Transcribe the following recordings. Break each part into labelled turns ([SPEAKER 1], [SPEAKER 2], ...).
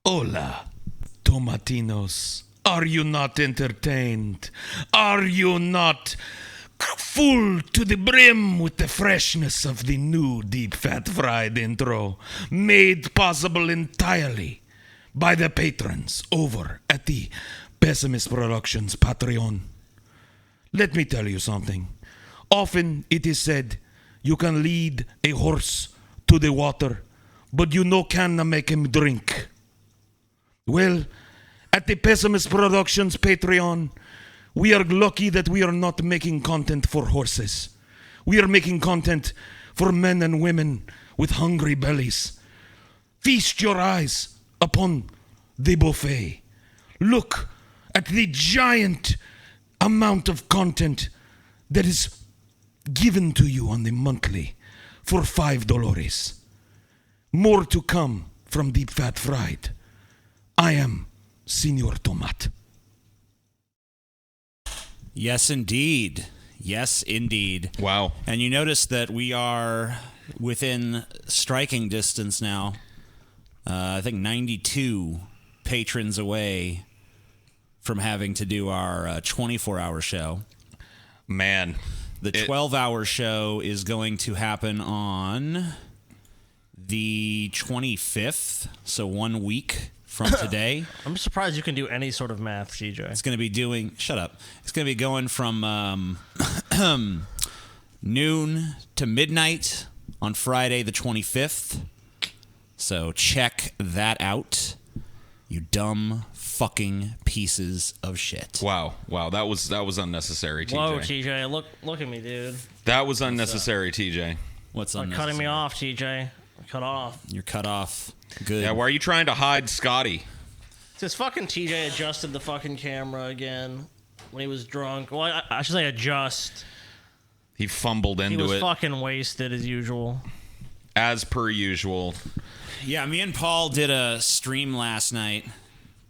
[SPEAKER 1] Hola, Tomatinos. Are you not entertained? Are you not full to the brim with the freshness of the new deep fat fried intro, made possible entirely by the patrons over at the Pessimist Productions Patreon? Let me tell you something. Often it is said you can lead a horse to the water, but you no can make him drink. Well, at the Pessimist Productions Patreon, we are lucky that we are not making content for horses. We are making content for men and women with hungry bellies. Feast your eyes upon the buffet. Look at the giant amount of content that is given to you on the monthly for $5. More to come from Deep Fat Fried. I am Senor Tomat.
[SPEAKER 2] Yes, indeed. Yes, indeed.
[SPEAKER 1] Wow.
[SPEAKER 2] And you notice that we are within striking distance now. I think 92 patrons away from having to do our 24-hour show.
[SPEAKER 1] Man.
[SPEAKER 2] The 12-hour show is going to happen on the 25th, so 1 week from today.
[SPEAKER 3] I'm surprised you can do any sort of math, CJ.
[SPEAKER 2] It's going to be doing... Shut up. It's going to be going from noon to midnight on Friday the 25th. So check that out, you dumb fucking pieces of shit.
[SPEAKER 1] Wow. That was unnecessary, TJ.
[SPEAKER 3] Whoa, TJ, look at me, dude.
[SPEAKER 1] That was unnecessary, TJ.
[SPEAKER 2] What's
[SPEAKER 3] You're
[SPEAKER 2] unnecessary?
[SPEAKER 3] cutting me off, TJ. Cut off.
[SPEAKER 2] You're cut off. Good.
[SPEAKER 1] Yeah, why are you trying to hide Scotty?
[SPEAKER 3] This fucking TJ adjusted the fucking camera again when he was drunk. Well, I should say adjust.
[SPEAKER 1] He fumbled
[SPEAKER 3] He
[SPEAKER 1] into
[SPEAKER 3] was
[SPEAKER 1] it
[SPEAKER 3] fucking wasted as usual.
[SPEAKER 1] as per usual.
[SPEAKER 2] Yeah, me and Paul did a stream last night.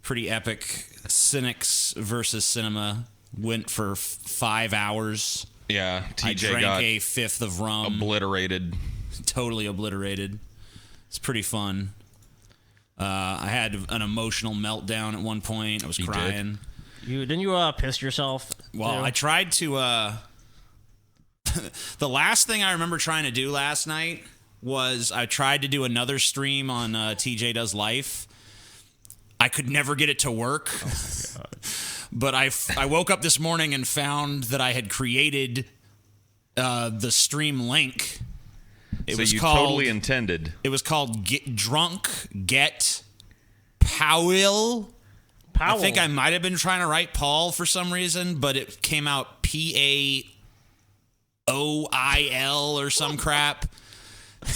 [SPEAKER 2] Pretty epic. Cynics versus Cinema. Went for 5 hours.
[SPEAKER 1] Yeah,
[SPEAKER 2] I
[SPEAKER 1] TJ
[SPEAKER 2] drank
[SPEAKER 1] got
[SPEAKER 2] a fifth of rum.
[SPEAKER 1] obliterated.
[SPEAKER 2] Totally obliterated. It's pretty fun. I had an emotional meltdown at one point. I was crying.
[SPEAKER 3] Didn't you piss yourself?
[SPEAKER 2] Well,
[SPEAKER 3] too?
[SPEAKER 2] I tried to... the last thing I remember trying to do last night was I tried to do another stream on TJ Does Life. I could never get it to work. Oh my God. But I woke up this morning and found that I had created the stream link. It
[SPEAKER 1] So
[SPEAKER 2] was
[SPEAKER 1] you
[SPEAKER 2] called,
[SPEAKER 1] totally intended.
[SPEAKER 2] It was called Get Powell. I think I might have been trying to write Paul for some reason, but it came out Paoil or some crap.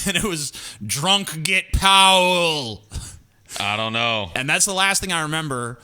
[SPEAKER 2] And it was Drunk Get Powell.
[SPEAKER 1] I don't know.
[SPEAKER 2] And that's the last thing I remember.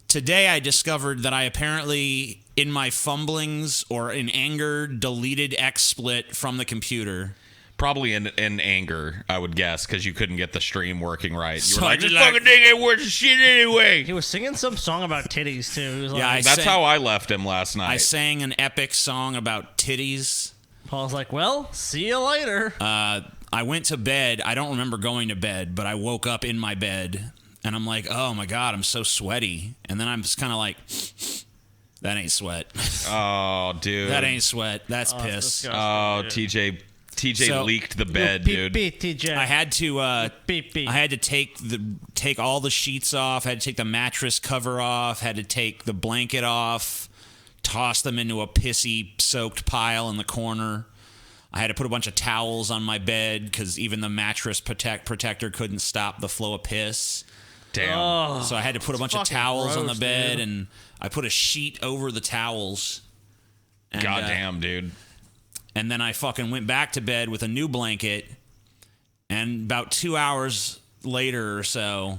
[SPEAKER 2] Today I discovered that I apparently, in my fumblings or in anger, deleted XSplit from the computer.
[SPEAKER 1] Probably in anger, I would guess, because you couldn't get the stream working right. You
[SPEAKER 2] So
[SPEAKER 1] were
[SPEAKER 2] I
[SPEAKER 1] like, this
[SPEAKER 2] just
[SPEAKER 1] fucking thing ain't worth shit anyway.
[SPEAKER 3] He was singing some song about titties too. He was
[SPEAKER 2] Yeah,
[SPEAKER 3] like,
[SPEAKER 1] That's how I left him last night.
[SPEAKER 2] I sang an epic song about titties.
[SPEAKER 3] Paul's like, well, see you later.
[SPEAKER 2] I went to bed. I don't remember going to bed, but I woke up in my bed, and I'm like, oh, my God, I'm so sweaty. And then I'm just kind of like, that ain't sweat.
[SPEAKER 1] Oh, dude.
[SPEAKER 2] That ain't sweat. That's piss.
[SPEAKER 3] disgusting,
[SPEAKER 1] Oh,
[SPEAKER 3] dude.
[SPEAKER 1] TJ
[SPEAKER 2] So-
[SPEAKER 1] leaked the bed,
[SPEAKER 3] Beep,
[SPEAKER 1] dude.
[SPEAKER 3] beep, TJ.
[SPEAKER 2] I had to
[SPEAKER 3] beep, beep.
[SPEAKER 2] I had to take all the sheets off, had to take the mattress cover off, had to take the blanket off, toss them into a pissy soaked pile in the corner. I had to put a bunch of towels on my bed because even the mattress protector couldn't stop the flow of piss.
[SPEAKER 1] Damn.
[SPEAKER 3] Oh,
[SPEAKER 2] So I had to put a bunch of
[SPEAKER 3] fucking
[SPEAKER 2] towels on the
[SPEAKER 3] gross,
[SPEAKER 2] bed,
[SPEAKER 3] dude.
[SPEAKER 2] and I put a sheet over the towels. And,
[SPEAKER 1] Goddamn, dude.
[SPEAKER 2] And then I fucking went back to bed with a new blanket. And about 2 hours later or so,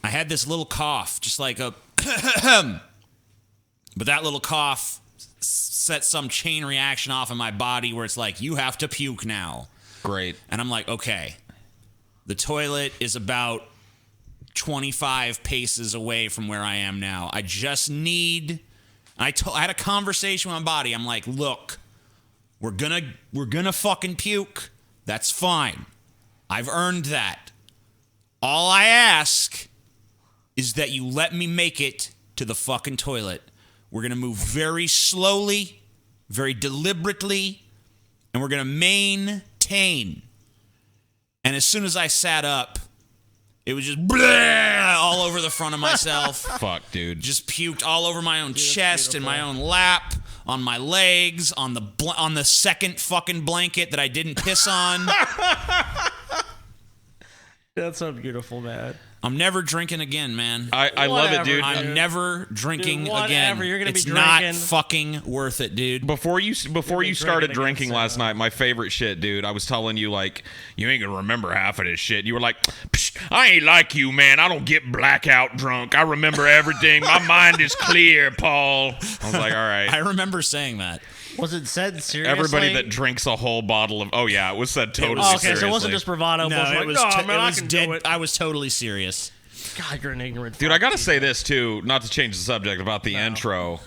[SPEAKER 2] I had this little cough, just like a... But that little cough set some chain reaction off in my body where it's like, you have to puke now.
[SPEAKER 1] Great.
[SPEAKER 2] And I'm like, okay. The toilet is about 25 paces away from where I am now. I just need... I had a conversation with my body. I'm like, look... We're gonna fucking puke. That's fine. I've earned that. All I ask is that you let me make it to the fucking toilet. We're going to move very slowly, very deliberately, and we're going to maintain. And as soon as I sat up, it was just all over the front of myself.
[SPEAKER 4] Fuck, dude.
[SPEAKER 2] Just puked all over my own chest and my own lap, on my legs, on the second fucking blanket that I didn't piss on.
[SPEAKER 3] That's so beautiful, man.
[SPEAKER 2] I'm never drinking again, man.
[SPEAKER 4] I love it, dude.
[SPEAKER 2] I'm never drinking
[SPEAKER 3] Dude, whatever.
[SPEAKER 2] again.
[SPEAKER 3] You're gonna be
[SPEAKER 2] it's not
[SPEAKER 3] drinking.
[SPEAKER 2] fucking worth it, dude.
[SPEAKER 4] Before you started
[SPEAKER 3] drinking
[SPEAKER 4] drinking
[SPEAKER 3] again,
[SPEAKER 4] last
[SPEAKER 3] so-
[SPEAKER 4] night, my favorite shit, dude. I was telling you, like, you ain't gonna remember half of this shit. You were like, Psh, I ain't like you, man. I don't get blackout drunk. I remember everything. My mind is clear, Paul. I was like, all
[SPEAKER 2] I
[SPEAKER 4] right.
[SPEAKER 2] remember saying that.
[SPEAKER 3] Was it said seriously?
[SPEAKER 4] Everybody that drinks a whole bottle of, oh yeah, it was said totally
[SPEAKER 3] Oh, okay,
[SPEAKER 4] seriously.
[SPEAKER 3] so it wasn't just bravado.
[SPEAKER 2] No,
[SPEAKER 3] bullshit,
[SPEAKER 2] it
[SPEAKER 3] like,
[SPEAKER 2] was,
[SPEAKER 3] "No,
[SPEAKER 2] it
[SPEAKER 3] man, I
[SPEAKER 2] was
[SPEAKER 3] can
[SPEAKER 2] dead.
[SPEAKER 3] do it."
[SPEAKER 2] I was totally serious.
[SPEAKER 3] God, you're an ignorant.
[SPEAKER 4] Dude, I gotta say this too, not to change the subject about the intro.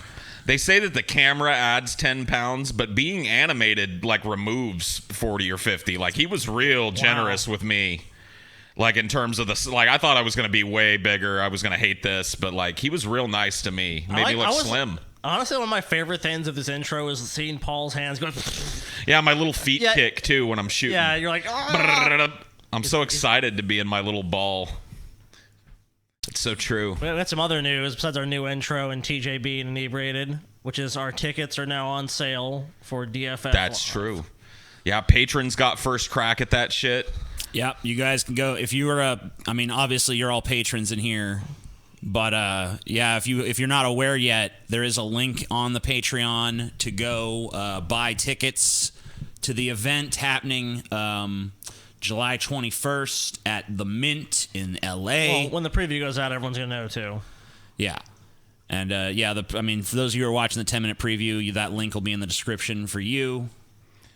[SPEAKER 4] They say that the camera adds 10 pounds, but being animated like removes 40 or 50. Like he was real generous with me. Like in terms of the, like I thought I was gonna be way bigger. I was gonna hate this, but like he was real nice to me. Made me look slim.
[SPEAKER 3] Honestly, one of my favorite things of this intro is seeing Paul's hands going.
[SPEAKER 4] Yeah, my little feet
[SPEAKER 3] Yeah.
[SPEAKER 4] kick too when I'm shooting.
[SPEAKER 3] Yeah, you're like, "Ah."
[SPEAKER 4] I'm so excited to be in my little ball. It's so true.
[SPEAKER 3] We had some other news besides our new intro and TJ being inebriated, which is our tickets are now on sale for DFF.
[SPEAKER 4] That's true. Yeah, patrons got first crack at that shit.
[SPEAKER 2] Yep, you guys can go if you were I mean, obviously you're all patrons in here, but yeah, if you're not aware yet, there is a link on the Patreon to go buy tickets to the event happening July 21st at the Mint in LA.
[SPEAKER 3] Well, when the preview goes out, everyone's gonna know too.
[SPEAKER 2] Yeah. And yeah, I mean, for those of you who are watching the 10-minute preview, that link will be in the description for you.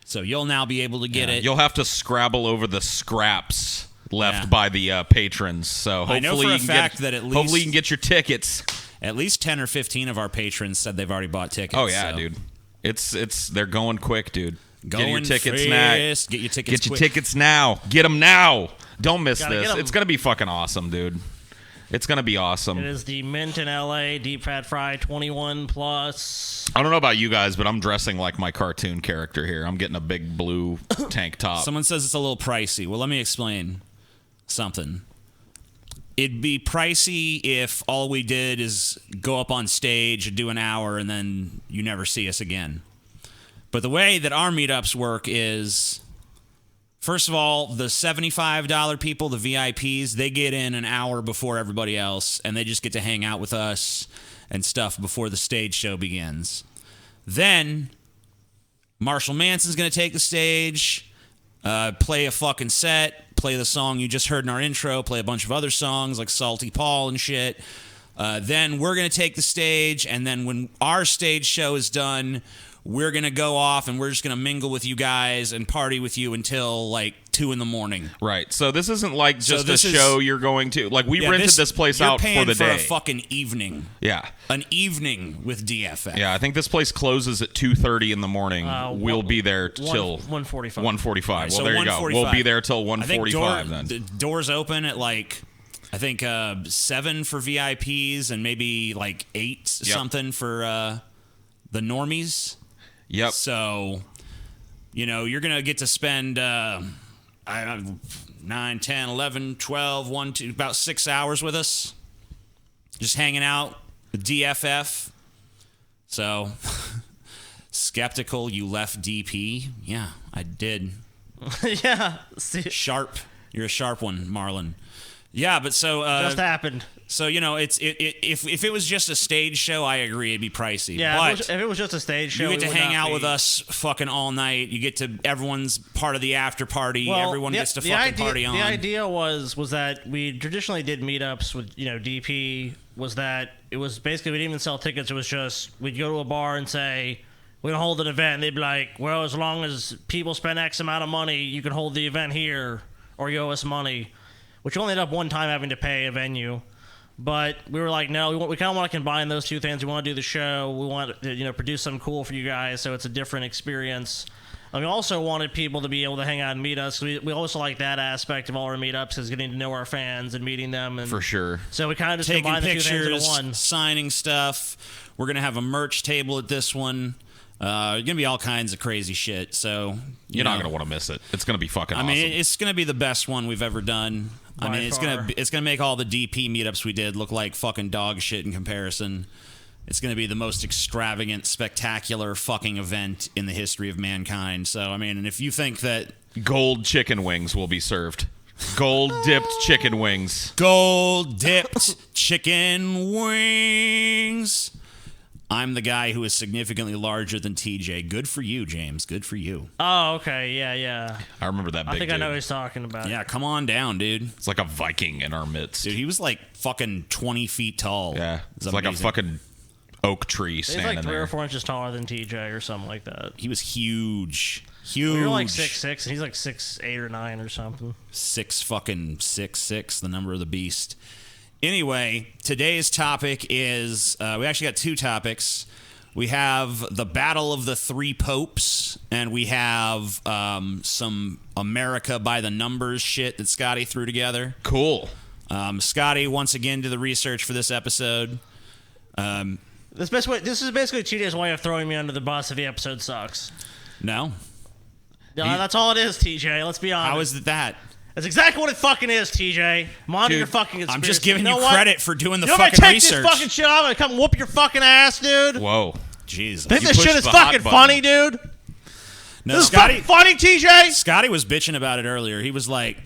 [SPEAKER 2] So you'll now be able to get it.
[SPEAKER 4] You'll have to scrabble over the scraps left
[SPEAKER 2] Yeah.
[SPEAKER 4] by the patrons. So hopefully
[SPEAKER 2] I know for
[SPEAKER 4] you
[SPEAKER 2] a
[SPEAKER 4] can
[SPEAKER 2] fact
[SPEAKER 4] get,
[SPEAKER 2] that at
[SPEAKER 4] hopefully
[SPEAKER 2] least-
[SPEAKER 4] you can get your tickets.
[SPEAKER 2] At least 10 or 15 of our patrons said they've already bought tickets.
[SPEAKER 4] Oh yeah,
[SPEAKER 2] so.
[SPEAKER 4] dude. It's they're going quick, dude. Get your
[SPEAKER 2] Going
[SPEAKER 4] tickets
[SPEAKER 2] fast.
[SPEAKER 4] now.
[SPEAKER 2] Get your tickets
[SPEAKER 4] Get your
[SPEAKER 2] quick.
[SPEAKER 4] tickets now. Get them now. Don't miss
[SPEAKER 3] Gotta
[SPEAKER 4] this.
[SPEAKER 3] get 'em.
[SPEAKER 4] It's gonna be fucking awesome, dude. It's gonna be
[SPEAKER 3] It
[SPEAKER 4] awesome.
[SPEAKER 3] is the Mint in LA, Deep Fat Fry 21 plus.
[SPEAKER 4] I don't know about you guys, but I'm dressing like my cartoon character here. I'm getting a big blue tank top.
[SPEAKER 2] Someone says it's a little pricey. Well, let me explain something. It'd be pricey if all we did is go up on stage and do an hour and then you never see us again. But the way that our meetups work is, first of all, the $75 people, the VIPs, they get in an hour before everybody else, and they just get to hang out with us and stuff before the stage show begins. Then, Marshall Manson's going to take the stage, play a fucking set, play the song you just heard in our intro, play a bunch of other songs like Salty Paul and shit. Then we're going to take the stage, and then when our stage show is done, we're going to go off and we're just going to mingle with you guys and party with you until like 2 a.m.
[SPEAKER 4] Right. So this isn't like just a
[SPEAKER 2] this is-
[SPEAKER 4] show you're going to. Like we rented this place
[SPEAKER 2] you're
[SPEAKER 4] out
[SPEAKER 2] paying
[SPEAKER 4] for the day.
[SPEAKER 2] a fucking evening.
[SPEAKER 4] Yeah.
[SPEAKER 2] An evening with DFF.
[SPEAKER 4] Yeah, I think this place closes at 2:30 in the morning. We'll be there till
[SPEAKER 3] 1:45.
[SPEAKER 4] 1:45. Well,
[SPEAKER 2] So
[SPEAKER 4] there you go. We'll
[SPEAKER 2] 1:45.
[SPEAKER 4] be there till
[SPEAKER 2] I think
[SPEAKER 4] 1:45 then.
[SPEAKER 2] the doors open at like, I think 7 for VIPs and maybe like 8 something for the normies.
[SPEAKER 4] Yep.
[SPEAKER 2] So, you know, you're going to get to spend, I don't know, 9, 10, 11, 12, 1, 2, about 6 hours with us. Just hanging out with DFF. So, skeptical you left DP? Yeah, I did.
[SPEAKER 3] Yeah. See,
[SPEAKER 2] Sharp. You're a sharp one, Marlon. Yeah, but so
[SPEAKER 3] just happened.
[SPEAKER 2] so you know, if it was just a stage show, I agree it'd be pricey.
[SPEAKER 3] Yeah,
[SPEAKER 2] but
[SPEAKER 3] if it was just a stage show,
[SPEAKER 2] you get
[SPEAKER 3] it
[SPEAKER 2] to
[SPEAKER 3] would
[SPEAKER 2] hang
[SPEAKER 3] not
[SPEAKER 2] out
[SPEAKER 3] be.
[SPEAKER 2] with us fucking all night. You get to everyone's part of the after party.
[SPEAKER 3] Well,
[SPEAKER 2] Everyone
[SPEAKER 3] the-
[SPEAKER 2] gets to
[SPEAKER 3] the
[SPEAKER 2] fucking
[SPEAKER 3] idea,
[SPEAKER 2] party on.
[SPEAKER 3] The idea was that we traditionally did meetups with DP. Was that it was basically we didn't even sell tickets. It was just we'd go to a bar and say we're gonna hold an event. And they'd be like, well, as long as people spend X amount of money, you can hold the event here, or you owe us money. Which we only ended up one time having to pay a venue. But we were like, no, we kind of want to combine those two things. We want to do the show. We want to produce something cool for you guys, so it's a different experience. We also wanted people to be able to hang out and meet us. We also like that aspect of all our meetups is getting to know our fans and meeting them. And
[SPEAKER 4] For sure.
[SPEAKER 3] so we kind of just
[SPEAKER 2] Taking
[SPEAKER 3] combined the two things into
[SPEAKER 2] pictures,
[SPEAKER 3] one.
[SPEAKER 2] signing stuff. We're gonna have a merch table at this one. Gonna be all kinds of crazy shit. So
[SPEAKER 4] You're not gonna want to miss it. It's gonna be fucking
[SPEAKER 2] I
[SPEAKER 4] awesome.
[SPEAKER 2] mean, it's gonna be the best one we've ever done. I
[SPEAKER 3] By
[SPEAKER 2] mean,
[SPEAKER 3] far.
[SPEAKER 2] it's gonna make all the DP meetups we did look like fucking dog shit in comparison. It's gonna be the most extravagant, spectacular fucking event in the history of mankind. So I mean, and if you think that
[SPEAKER 4] Gold chicken wings will be served. Gold dipped chicken wings.
[SPEAKER 2] gold dipped chicken wings. I'm the guy who is significantly larger than TJ. Good for you, James. Good for you.
[SPEAKER 3] Oh, okay. Yeah.
[SPEAKER 4] I remember that big
[SPEAKER 3] I think
[SPEAKER 4] dude.
[SPEAKER 3] I know what he's talking about.
[SPEAKER 2] Yeah, come on down, dude.
[SPEAKER 4] It's like a Viking in our midst.
[SPEAKER 2] Dude, he was like fucking 20 feet tall.
[SPEAKER 4] Yeah.
[SPEAKER 2] It's
[SPEAKER 4] It's like a
[SPEAKER 2] amazing.
[SPEAKER 4] fucking oak tree
[SPEAKER 3] He's
[SPEAKER 4] standing
[SPEAKER 3] like 3
[SPEAKER 4] there.
[SPEAKER 3] or 4 inches taller than TJ or something like that.
[SPEAKER 2] He was huge. Huge.
[SPEAKER 3] You're like 6'6", and he's like 6'8" or 9" or something.
[SPEAKER 2] 6'6", the number of the beast. Anyway, today's topic is we actually got 2 topics. We have the Battle of the Three Popes, and we have some America by the Numbers shit that Scotty threw together.
[SPEAKER 4] Cool.
[SPEAKER 2] Scotty, once again, did the research for this episode.
[SPEAKER 3] This is basically TJ's way of throwing me under the bus if the episode sucks.
[SPEAKER 2] No?
[SPEAKER 3] No, that's all it is, TJ. Let's be honest.
[SPEAKER 2] How is it that?
[SPEAKER 3] That's exactly what it fucking is, TJ. I'm on your
[SPEAKER 2] Dude,
[SPEAKER 3] fucking conspiracy.
[SPEAKER 2] I'm just giving
[SPEAKER 3] know
[SPEAKER 2] you
[SPEAKER 3] what?
[SPEAKER 2] credit for doing the
[SPEAKER 3] You want me to
[SPEAKER 2] fucking
[SPEAKER 3] take
[SPEAKER 2] research.
[SPEAKER 3] this fucking shit off? I'm gonna come whoop your fucking ass, dude.
[SPEAKER 4] Whoa.
[SPEAKER 2] Jesus.
[SPEAKER 3] Think
[SPEAKER 4] You
[SPEAKER 3] this shit
[SPEAKER 4] pushed
[SPEAKER 3] is
[SPEAKER 4] the hot
[SPEAKER 3] fucking
[SPEAKER 4] button.
[SPEAKER 3] funny, dude?
[SPEAKER 2] No,
[SPEAKER 3] This is
[SPEAKER 2] Scotty,
[SPEAKER 3] fucking funny, TJ?
[SPEAKER 2] Scotty was bitching about it earlier. He was like,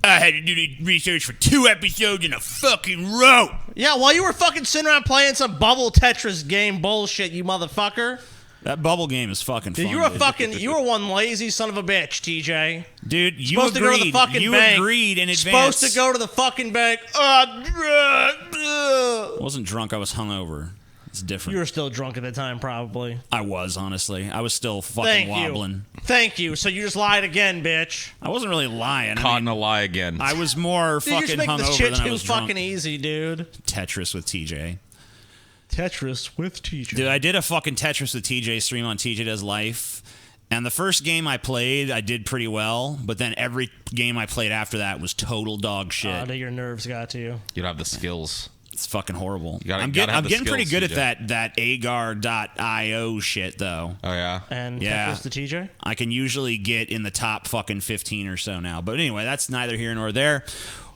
[SPEAKER 2] I had to do the research for 2 episodes in a fucking row.
[SPEAKER 3] Yeah, while you were fucking sitting around playing some bubble Tetris game bullshit, you motherfucker.
[SPEAKER 2] That bubble game is fucking fun.
[SPEAKER 3] Dude,
[SPEAKER 2] dude.
[SPEAKER 3] you were one lazy son of a bitch, TJ.
[SPEAKER 2] Dude, you
[SPEAKER 3] Supposed to go to the
[SPEAKER 2] agreed.
[SPEAKER 3] fucking
[SPEAKER 2] You
[SPEAKER 3] bank.
[SPEAKER 2] agreed in advance.
[SPEAKER 3] Supposed to go to the fucking bank.
[SPEAKER 2] I wasn't drunk. I was hungover. It's different.
[SPEAKER 3] You were still drunk at the time, probably.
[SPEAKER 2] I was, honestly. I was still fucking
[SPEAKER 3] Thank
[SPEAKER 2] wobbling.
[SPEAKER 3] you. Thank you. So you just lied again, bitch.
[SPEAKER 2] I wasn't really lying.
[SPEAKER 4] Caught in a lie again.
[SPEAKER 2] I was more
[SPEAKER 3] Dude, you just
[SPEAKER 2] fucking
[SPEAKER 3] make this
[SPEAKER 2] hungover
[SPEAKER 3] shit
[SPEAKER 2] than I
[SPEAKER 3] too
[SPEAKER 2] was
[SPEAKER 3] fucking
[SPEAKER 2] drunk.
[SPEAKER 3] easy, dude.
[SPEAKER 2] Tetris with TJ.
[SPEAKER 3] Tetris with TJ.
[SPEAKER 2] Dude, I did a fucking Tetris with TJ stream on TJ Does Life. And the first game I played, I did pretty well. But then every game I played after that was total dog shit.
[SPEAKER 3] Oh, your nerves got to you.
[SPEAKER 4] You don't have the skills.
[SPEAKER 2] It's fucking horrible.
[SPEAKER 4] gotta-
[SPEAKER 2] I'm
[SPEAKER 4] gotta have the
[SPEAKER 2] getting pretty
[SPEAKER 4] skills,
[SPEAKER 2] good
[SPEAKER 4] CJ.
[SPEAKER 2] at that agar.io shit, though.
[SPEAKER 4] Oh, yeah?
[SPEAKER 3] And
[SPEAKER 2] Yeah.
[SPEAKER 3] Tetris to TJ?
[SPEAKER 2] I can usually get in the top fucking 15 or so now. But anyway, that's neither here nor there.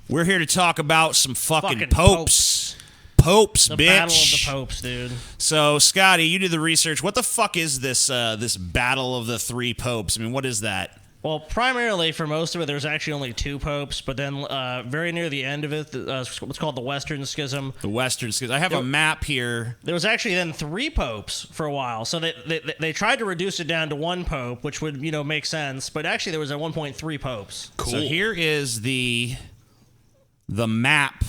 [SPEAKER 2] We're here to talk about some fucking
[SPEAKER 3] Fucking
[SPEAKER 2] popes. Popes,
[SPEAKER 3] The
[SPEAKER 2] bitch.
[SPEAKER 3] Battle of the Popes, dude.
[SPEAKER 2] So, Scotty, you did the research. What the fuck is this this Battle of the Three Popes? I mean, what is that?
[SPEAKER 3] Well, primarily for most of it, there's actually only 2 popes, but then very near the end of it, what's called the Western Schism,
[SPEAKER 2] The Western Schism. I have a map here.
[SPEAKER 3] there was actually then 3 popes for a while. So they tried to reduce it down to 1 pope, which would make sense. But actually, there was at one point 3 popes.
[SPEAKER 4] Cool.
[SPEAKER 2] So here is the map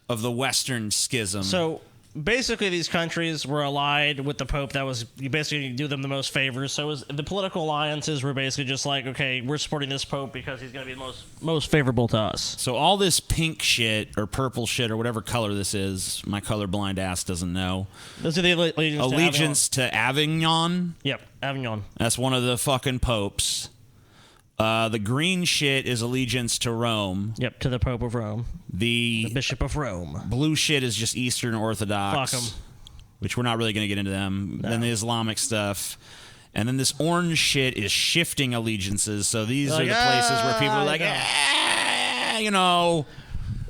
[SPEAKER 2] of the Western Schism.
[SPEAKER 3] So basically, these countries were allied with the pope. That was you basically do them the most favors. So it was, the political alliances were basically just like, okay, we're supporting this pope because he's going to be the most favorable to us.
[SPEAKER 2] So all this pink shit or purple shit or whatever color this is, my colorblind ass doesn't know.
[SPEAKER 3] Those are the
[SPEAKER 2] Allegiance to Avignon.
[SPEAKER 3] Yep, Avignon.
[SPEAKER 2] That's one of the fucking popes. The green shit is allegiance to Rome.
[SPEAKER 3] Yep, to the Pope of Rome,
[SPEAKER 2] The
[SPEAKER 3] Bishop of Rome.
[SPEAKER 2] blue shit is just Eastern Orthodox.
[SPEAKER 3] Fuck 'em.
[SPEAKER 2] Which we're not really going to get into them. Then the Islamic stuff. And then this orange shit is shifting allegiances. So these are
[SPEAKER 3] Like,
[SPEAKER 2] the places where people are like,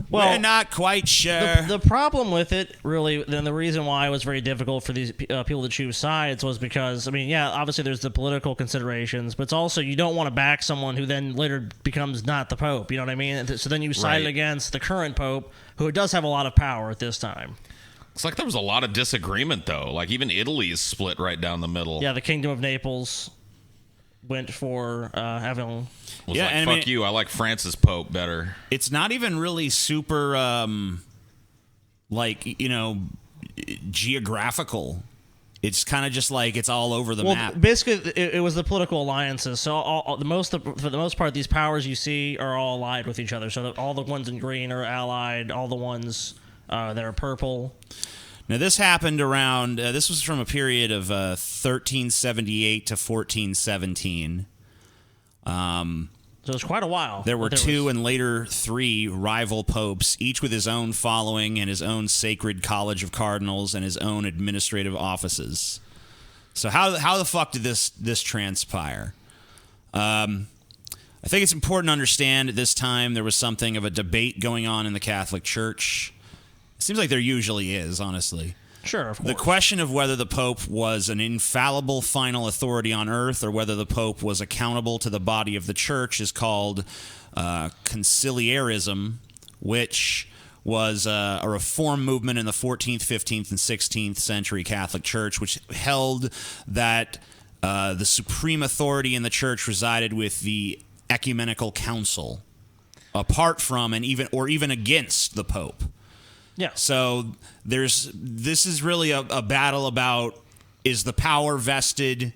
[SPEAKER 2] we're not quite sure.
[SPEAKER 3] The problem with it, really, then the reason why it was very difficult for these people to choose sides was because, I mean, yeah, obviously there's the political considerations, but it's also you don't want to back someone who then later becomes not the Pope. You know what I mean? So then you sided
[SPEAKER 4] Right.
[SPEAKER 3] against the current Pope, who does have a lot of power at this time.
[SPEAKER 4] Looks like there was a lot of disagreement, though. Like, even Italy is split right down the middle.
[SPEAKER 3] Yeah, the Kingdom of Naples went for Avignon.
[SPEAKER 4] Was
[SPEAKER 2] Yeah,
[SPEAKER 4] like,
[SPEAKER 2] and I
[SPEAKER 4] fuck
[SPEAKER 2] mean-
[SPEAKER 4] you. I like Francis Pope better.
[SPEAKER 2] It's not even really super, geographical. It's kind of just like it's all over the
[SPEAKER 3] Well,
[SPEAKER 2] map.
[SPEAKER 3] basically, it was the political alliances. So for the most part, these powers you see are all allied with each other. So that all the ones in green are allied. All the ones that are purple.
[SPEAKER 2] Now, this happened around, this was from a period of 1378 to 1417.
[SPEAKER 3] So it was quite a while.
[SPEAKER 2] There were two and later three rival popes, each with his own following and his own sacred college of cardinals and his own administrative offices. So how the fuck did this transpire? I think it's important to understand at this time there was something of a debate going on in the Catholic Church. It seems like there usually is, honestly.
[SPEAKER 3] Sure, of course.
[SPEAKER 2] The question of whether the Pope was an infallible final authority on earth or whether the Pope was accountable to the body of the Church is called conciliarism, which was a reform movement in the 14th, 15th, and 16th century Catholic Church, which held that the supreme authority in the Church resided with the ecumenical council, apart from and even against the Pope.
[SPEAKER 3] Yeah.
[SPEAKER 2] So this is really a battle about, is the power vested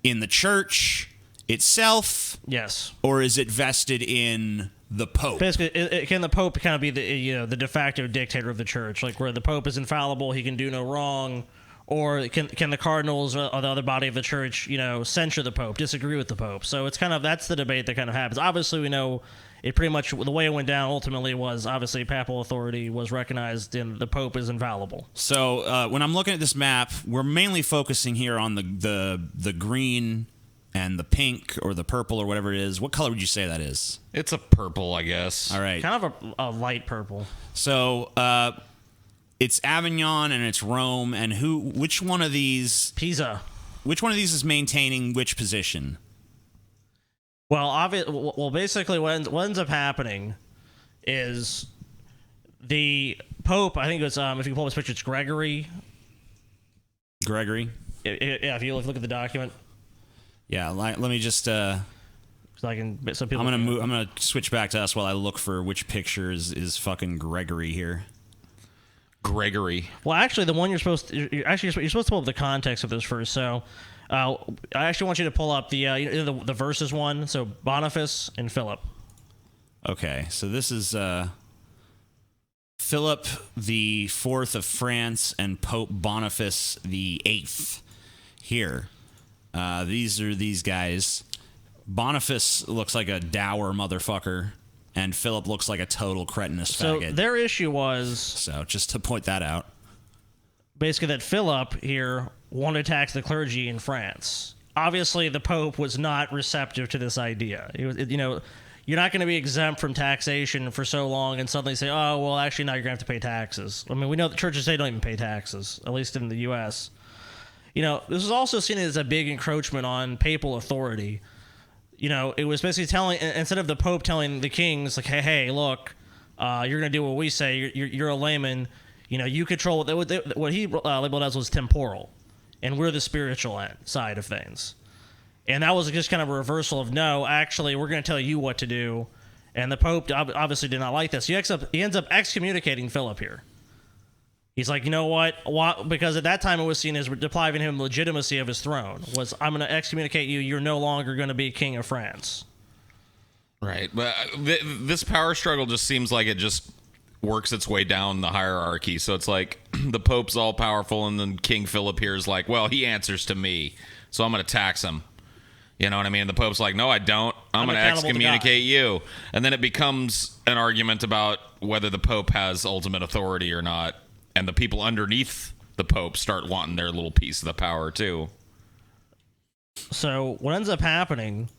[SPEAKER 2] in the Church itself?
[SPEAKER 3] Yes.
[SPEAKER 2] Or is it vested in the Pope?
[SPEAKER 3] Basically, can the Pope kind of be the de facto dictator of the Church, like where the Pope is infallible, he can do no wrong, or can the cardinals or the other body of the Church, censure the Pope, disagree with the Pope? So it's that's the debate that kind of happens. Obviously, we know. It pretty much, the way it went down ultimately was, obviously, papal authority was recognized and the Pope is infallible.
[SPEAKER 2] So when I'm looking at this map, we're mainly focusing here on the green and the pink or the purple or whatever it is. What color would you say that is?
[SPEAKER 4] It's a purple, I guess.
[SPEAKER 2] All right.
[SPEAKER 3] Kind of a light purple.
[SPEAKER 2] So it's Avignon and it's Rome, and which one of these
[SPEAKER 3] Pisa.
[SPEAKER 2] Which one of these is maintaining which position?
[SPEAKER 3] Well, basically, what ends up happening is the Pope. I think it's if you pull up this picture, it's Gregory.
[SPEAKER 2] Gregory.
[SPEAKER 3] Yeah, if you look at the document.
[SPEAKER 2] Yeah, let me just.
[SPEAKER 3] So I can. Some people.
[SPEAKER 2] I'm gonna switch back to us while I look for which picture is fucking Gregory here.
[SPEAKER 4] Gregory.
[SPEAKER 3] Well, actually, the one you're supposed to pull up the context of this first. So. I actually want you to pull up the verses one. So Boniface and Philip.
[SPEAKER 2] Okay, so this is Philip the Fourth of France and Pope Boniface the Eighth. Here, these are these guys. Boniface looks like a dour motherfucker, and Philip looks like a total cretinous faggot.
[SPEAKER 3] So their issue was.
[SPEAKER 2] So just to point that out.
[SPEAKER 3] Basically, that Philip here wanted to tax the clergy in France. Obviously, the Pope was not receptive to this idea. You're not going to be exempt from taxation for so long and suddenly say, oh, well, actually, now you're going to have to pay taxes. I mean, we know that churches today don't even pay taxes, at least in the U.S. This is also seen as a big encroachment on papal authority. It was basically telling, instead of the Pope telling the kings, like, hey, look, you're going to do what we say, you're a layman, you control what he labeled as was temporal. And we're the spiritual side of things. And that was just kind of a reversal of, no, actually, we're going to tell you what to do. And the Pope obviously did not like this. He ends up excommunicating Philip here. He's like, you know what? Because at that time it was seen as depriving him legitimacy of his throne. I'm going to excommunicate you. You're no longer going to be king of France.
[SPEAKER 4] Right. But this power struggle just seems like it just works its way down the hierarchy. So it's like the Pope's all powerful, and then King Philip here is like, well, he answers to me, so I'm going to tax him. You know what I mean? The Pope's like, no, I don't. I'm going to excommunicate you. And then it becomes an argument about whether the Pope has ultimate authority or not. And the people underneath the Pope start wanting their little piece of the power too.
[SPEAKER 3] So what ends up happening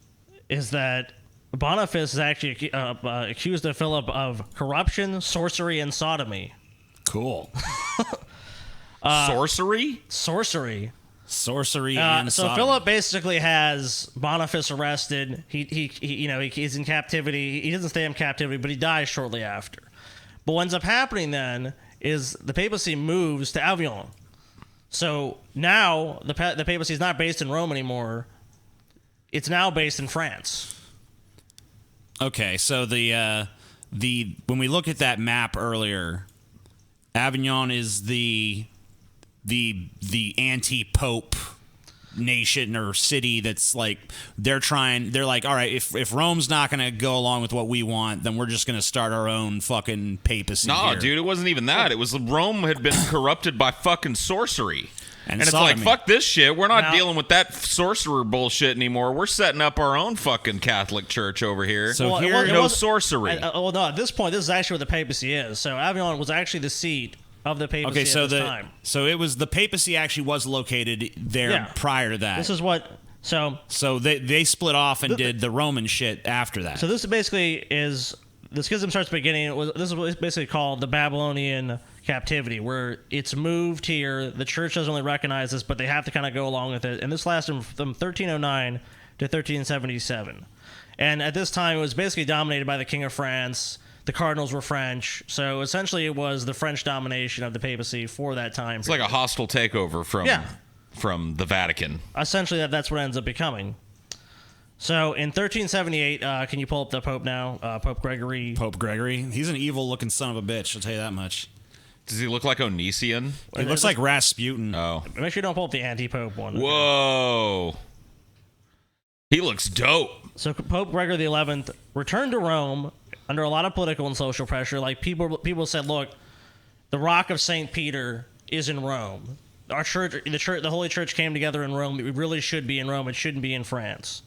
[SPEAKER 3] is that Boniface is actually accused of Philip of corruption, sorcery, and sodomy.
[SPEAKER 2] Cool.
[SPEAKER 4] Sorcery?
[SPEAKER 3] Sorcery.
[SPEAKER 2] Sorcery and
[SPEAKER 3] so
[SPEAKER 2] sodomy.
[SPEAKER 3] Philip basically has Boniface arrested. He's in captivity. He doesn't stay in captivity, but he dies shortly after. But what ends up happening then is the papacy moves to Avignon. So now the papacy is not based in Rome anymore. It's now based in France.
[SPEAKER 2] Okay, so the when we look at that map earlier, Avignon is the anti-pope nation or city that's like they're like, all right, if Rome's not gonna go along with what we want, then we're just gonna start our own fucking papacy.
[SPEAKER 4] No,
[SPEAKER 2] here.
[SPEAKER 4] dude, it wasn't even that. It was Rome had been corrupted by fucking sorcery. And it's
[SPEAKER 2] sodomy.
[SPEAKER 4] like, fuck this shit. We're not
[SPEAKER 3] Now-
[SPEAKER 4] dealing with that sorcerer bullshit anymore. We're setting up our own fucking Catholic Church over here.
[SPEAKER 2] So
[SPEAKER 3] Well, it
[SPEAKER 2] here,
[SPEAKER 3] wasn't-
[SPEAKER 4] no
[SPEAKER 3] wasn't-
[SPEAKER 4] sorcery.
[SPEAKER 3] Well, no, at this point, this is actually what the papacy is. So Avignon was actually the seat of the papacy
[SPEAKER 2] okay, so
[SPEAKER 3] at this time.
[SPEAKER 2] so it was the papacy actually was located there
[SPEAKER 3] Yeah.
[SPEAKER 2] prior to that.
[SPEAKER 3] This is what.
[SPEAKER 2] So they split off and did the Roman shit after that.
[SPEAKER 3] So this basically is the schism starts beginning. This is what it's basically called the Babylonian captivity, where it's moved here. The church doesn't really recognize this, but they have to kind of go along with it. And this lasted from 1309 to 1377. And at this time, it was basically dominated by the King of France. The cardinals were French, so essentially it was the French domination of the papacy for that time.
[SPEAKER 4] It's like a hostile takeover from the Vatican.
[SPEAKER 3] Essentially, that's what it ends up becoming. So in 1378, can you pull up the Pope now? Pope Gregory.
[SPEAKER 2] Pope Gregory, he's an evil-looking son of a bitch. I'll tell you that much.
[SPEAKER 4] Does he look like Onision?
[SPEAKER 2] He looks like Rasputin.
[SPEAKER 4] Oh.
[SPEAKER 3] Make sure you don't pull up the anti-Pope one.
[SPEAKER 4] Whoa. He looks dope.
[SPEAKER 3] So Pope Gregory XI returned to Rome under a lot of political and social pressure. Like people said, look, the Rock of St. Peter is in Rome. Our church, the Holy Church came together in Rome. It really should be in Rome. It shouldn't be in France.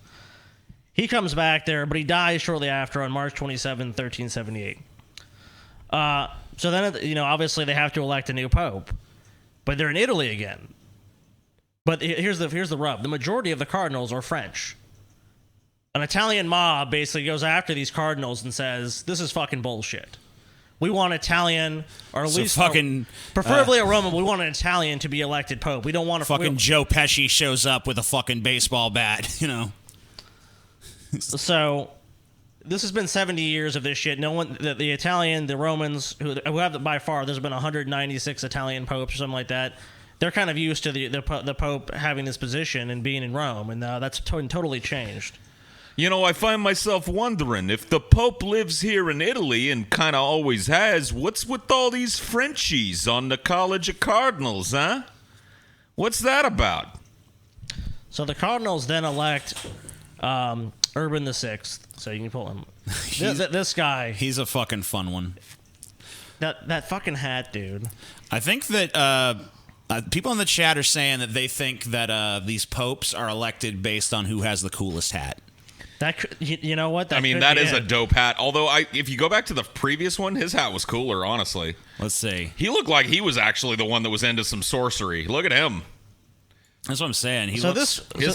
[SPEAKER 3] He comes back there, but he dies shortly after on March 27, 1378. So then, obviously they have to elect a new pope, but they're in Italy again. But here's the rub: the majority of the cardinals are French. An Italian mob basically goes after these cardinals and says, "This is fucking bullshit. We want Italian, or at least preferably a Roman. We want an Italian to be elected pope. We don't want
[SPEAKER 2] fucking Joe Pesci shows up with a fucking baseball bat,
[SPEAKER 3] So this has been 70 years of this shit. No one, the Italian, the Romans, who have by far, there's been 196 Italian popes or something like that. They're kind of used to the Pope having this position and being in Rome, and that's totally changed.
[SPEAKER 4] I find myself wondering if the Pope lives here in Italy and kind of always has, what's with all these Frenchies on the College of Cardinals, huh? What's that about?
[SPEAKER 3] So the Cardinals then elect Urban VI. So you can pull him. This guy.
[SPEAKER 2] He's a fucking fun one.
[SPEAKER 3] That fucking hat, dude.
[SPEAKER 2] I think that people in the chat are saying that they think that these popes are elected based on who has the coolest hat.
[SPEAKER 3] You know what?
[SPEAKER 4] That is a dope hat. Although, if you go back to the previous one, his hat was cooler, honestly.
[SPEAKER 2] Let's see.
[SPEAKER 4] He looked like he was actually the one that was into some sorcery. Look at him.
[SPEAKER 2] That's what I'm saying.
[SPEAKER 4] His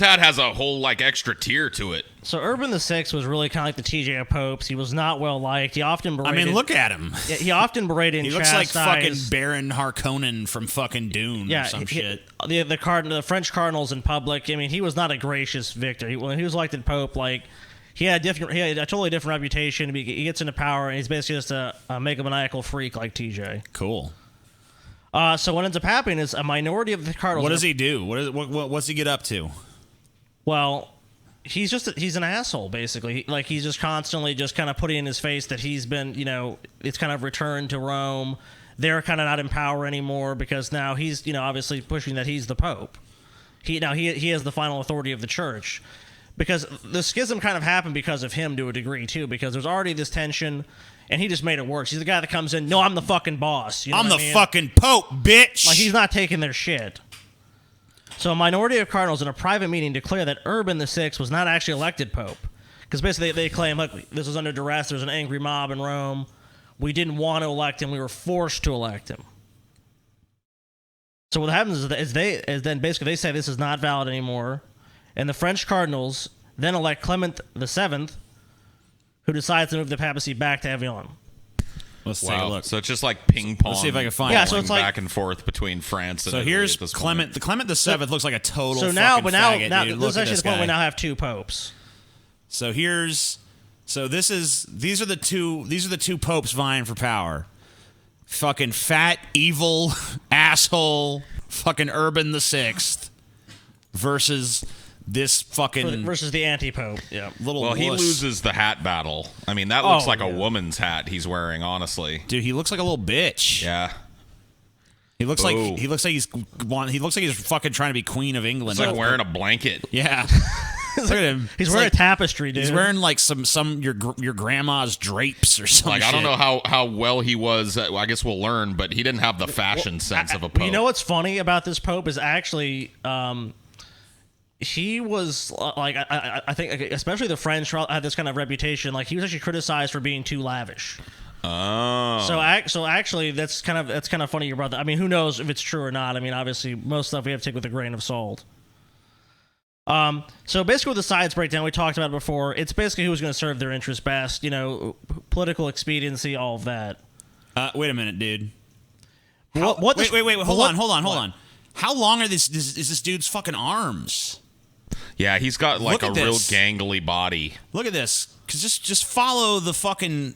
[SPEAKER 4] hat has a whole extra tier to it.
[SPEAKER 3] So Urban VI was really kind of like the TJ of popes. He was not well liked. He often berated.
[SPEAKER 2] Look at him.
[SPEAKER 3] He often berated and
[SPEAKER 2] He looks
[SPEAKER 3] chastised.
[SPEAKER 2] like fucking Baron Harkonnen from fucking Dune or some shit.
[SPEAKER 3] The French cardinals in public. He was not a gracious victor. When he was elected pope, he had a totally different reputation. He gets into power, and he's basically just a megalomaniacal freak like TJ.
[SPEAKER 2] Cool.
[SPEAKER 3] So what ends up happening is a minority of the cardinals.
[SPEAKER 2] What does he do? What's he get up to?
[SPEAKER 3] Well, he's an asshole, basically. He's just constantly just kind of putting in his face that he's been, it's kind of returned to Rome. They're kind of not in power anymore because now he's, obviously pushing that he's the Pope. He has the final authority of the church. Because the schism kind of happened because of him to a degree, too, because there's already this tension, and he just made it worse. He's the guy that comes in, no, I'm the fucking boss.
[SPEAKER 2] I'm the fucking Pope, bitch!
[SPEAKER 3] He's not taking their shit. So a minority of cardinals in a private meeting declare that Urban VI was not actually elected Pope. Because basically they claim, look, this was under duress, there's an angry mob in Rome, we didn't want to elect him, we were forced to elect him. So what happens is then basically they say this is not valid anymore. And the French cardinals then elect Clement VII, who decides to move the papacy back to Avignon.
[SPEAKER 2] Let's take a look.
[SPEAKER 4] So it's just like ping pong.
[SPEAKER 2] Let's see if I can find.
[SPEAKER 3] Yeah, so it's
[SPEAKER 4] back and forth between France and
[SPEAKER 2] so
[SPEAKER 4] Italy
[SPEAKER 2] here's
[SPEAKER 4] at this
[SPEAKER 2] Clement.
[SPEAKER 4] point.
[SPEAKER 2] The Clement VII looks like a total.
[SPEAKER 3] So now,
[SPEAKER 2] fucking
[SPEAKER 3] but now,
[SPEAKER 2] faggot, dude.
[SPEAKER 3] this
[SPEAKER 2] Look
[SPEAKER 3] is
[SPEAKER 2] at
[SPEAKER 3] actually
[SPEAKER 2] this
[SPEAKER 3] the point
[SPEAKER 2] guy.
[SPEAKER 3] we now have two popes.
[SPEAKER 2] So these are the two popes vying for power. Fucking fat, evil, asshole, fucking Urban VI versus this fucking
[SPEAKER 3] Versus the anti-pope. Yeah.
[SPEAKER 2] little.
[SPEAKER 4] Well, he
[SPEAKER 2] wuss.
[SPEAKER 4] loses the hat battle. That looks like a
[SPEAKER 3] yeah.
[SPEAKER 4] woman's hat he's wearing, honestly.
[SPEAKER 2] Dude, he looks like a little bitch.
[SPEAKER 4] Yeah.
[SPEAKER 2] He looks
[SPEAKER 4] Boo.
[SPEAKER 2] like he looks like he's fucking trying to be Queen of England.
[SPEAKER 4] It's like wearing a blanket.
[SPEAKER 2] Yeah. Look at him.
[SPEAKER 3] He's
[SPEAKER 2] It's
[SPEAKER 3] wearing
[SPEAKER 2] like-
[SPEAKER 3] a tapestry, dude.
[SPEAKER 2] He's wearing like some your grandma's drapes or something.
[SPEAKER 4] Like, I don't know how well he was. I guess we'll learn, but he didn't have the fashion sense of a pope.
[SPEAKER 3] You know what's funny about this pope is actually he was like I think especially the French had this kind of reputation. Like he was actually criticized for being too lavish.
[SPEAKER 4] Oh.
[SPEAKER 3] So actually that's kind of funny you brought that. I mean, who knows if it's true or not? I mean, obviously most stuff we have to take with a grain of salt. So basically with the sides breakdown, we talked about it before. It's basically who's going to serve their interests best, political expediency, all of that.
[SPEAKER 2] Wait a minute, dude.
[SPEAKER 3] Wait,
[SPEAKER 2] Hold on. How long are is this dude's fucking arms?
[SPEAKER 4] Yeah, he's got like
[SPEAKER 2] Look
[SPEAKER 4] a
[SPEAKER 2] at
[SPEAKER 4] real
[SPEAKER 2] this.
[SPEAKER 4] gangly body.
[SPEAKER 2] Look at this. Cause just follow the fucking.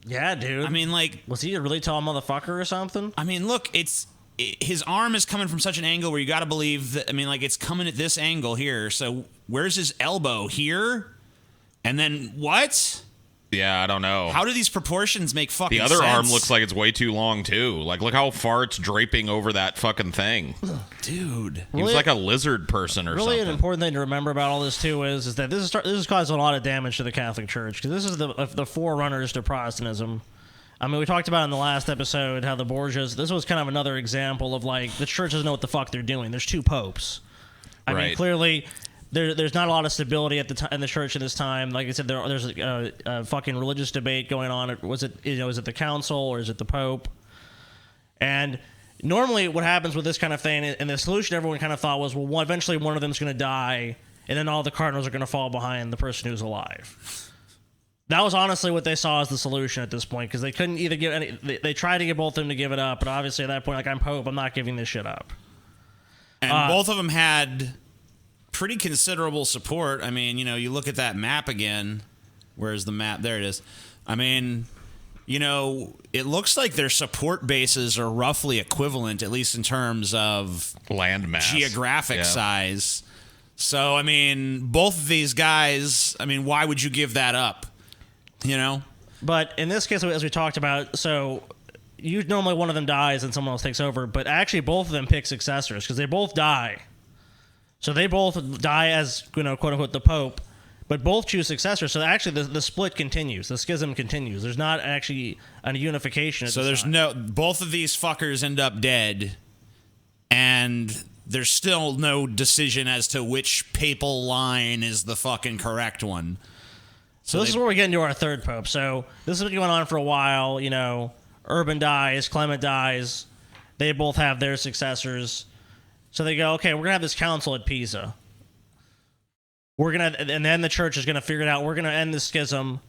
[SPEAKER 3] Yeah, dude.
[SPEAKER 2] I mean, like,
[SPEAKER 3] was he a really tall motherfucker or something?
[SPEAKER 2] I mean, look, his arm is coming from such an angle where you got to believe that. I mean, like, it's coming at this angle here. So where's his elbow here? And then what?
[SPEAKER 4] Yeah, I don't know.
[SPEAKER 2] How do these proportions make fucking
[SPEAKER 4] The other
[SPEAKER 2] sense?
[SPEAKER 4] arm looks like it's way too long too. Like, look how far it's draping over that fucking thing.
[SPEAKER 2] Dude.
[SPEAKER 4] He was
[SPEAKER 3] Really-
[SPEAKER 4] like a lizard person or
[SPEAKER 3] Really,
[SPEAKER 4] something.
[SPEAKER 3] an important thing to remember about all this too is that this is causing a lot of damage to the Catholic Church because this is the forerunners to Protestantism. I mean, we talked about in the last episode how the Borgias. This was kind of another example of like the church doesn't know what the fuck they're doing. There's two popes. I mean,
[SPEAKER 4] Right.
[SPEAKER 3] clearly. There's not a lot of stability at the in the church at this time. Like I said, there's a fucking religious debate going on. Was it is it the council or is it the pope? And normally, what happens with this kind of thing, and the solution everyone kind of thought was, well, eventually one of them's going to die, and then all the cardinals are going to fall behind the person who's alive. That was honestly what they saw as the solution at this point because they couldn't either give any. They tried to get both of them to give it up, but obviously at that point, like I'm pope, I'm not giving this shit up.
[SPEAKER 2] And both of them had pretty considerable support. I mean, you look at that map again. Where's the map? There it is. I mean, it looks like their support bases are roughly equivalent, at least in terms of
[SPEAKER 4] Land mass.
[SPEAKER 2] geographic
[SPEAKER 4] Yeah.
[SPEAKER 2] size. So, I mean, both of these guys, I mean, why would you give that up?
[SPEAKER 3] But in this case, as we talked about, so normally one of them dies and someone else takes over, but actually both of them pick successors because they both die. So they both die as, quote unquote, the Pope, but both choose successors. So actually the split continues. The schism continues. There's not actually a unification.
[SPEAKER 2] So there's both of these fuckers end up dead, and there's still no decision as to which papal line is the fucking correct one.
[SPEAKER 3] So this is where we get into our third Pope. So this has been going on for a while. Urban dies, Clement dies. They both have their successors. So they go, okay, we're gonna have this council at Pisa. And then the church is gonna figure it out. We're gonna end the schism.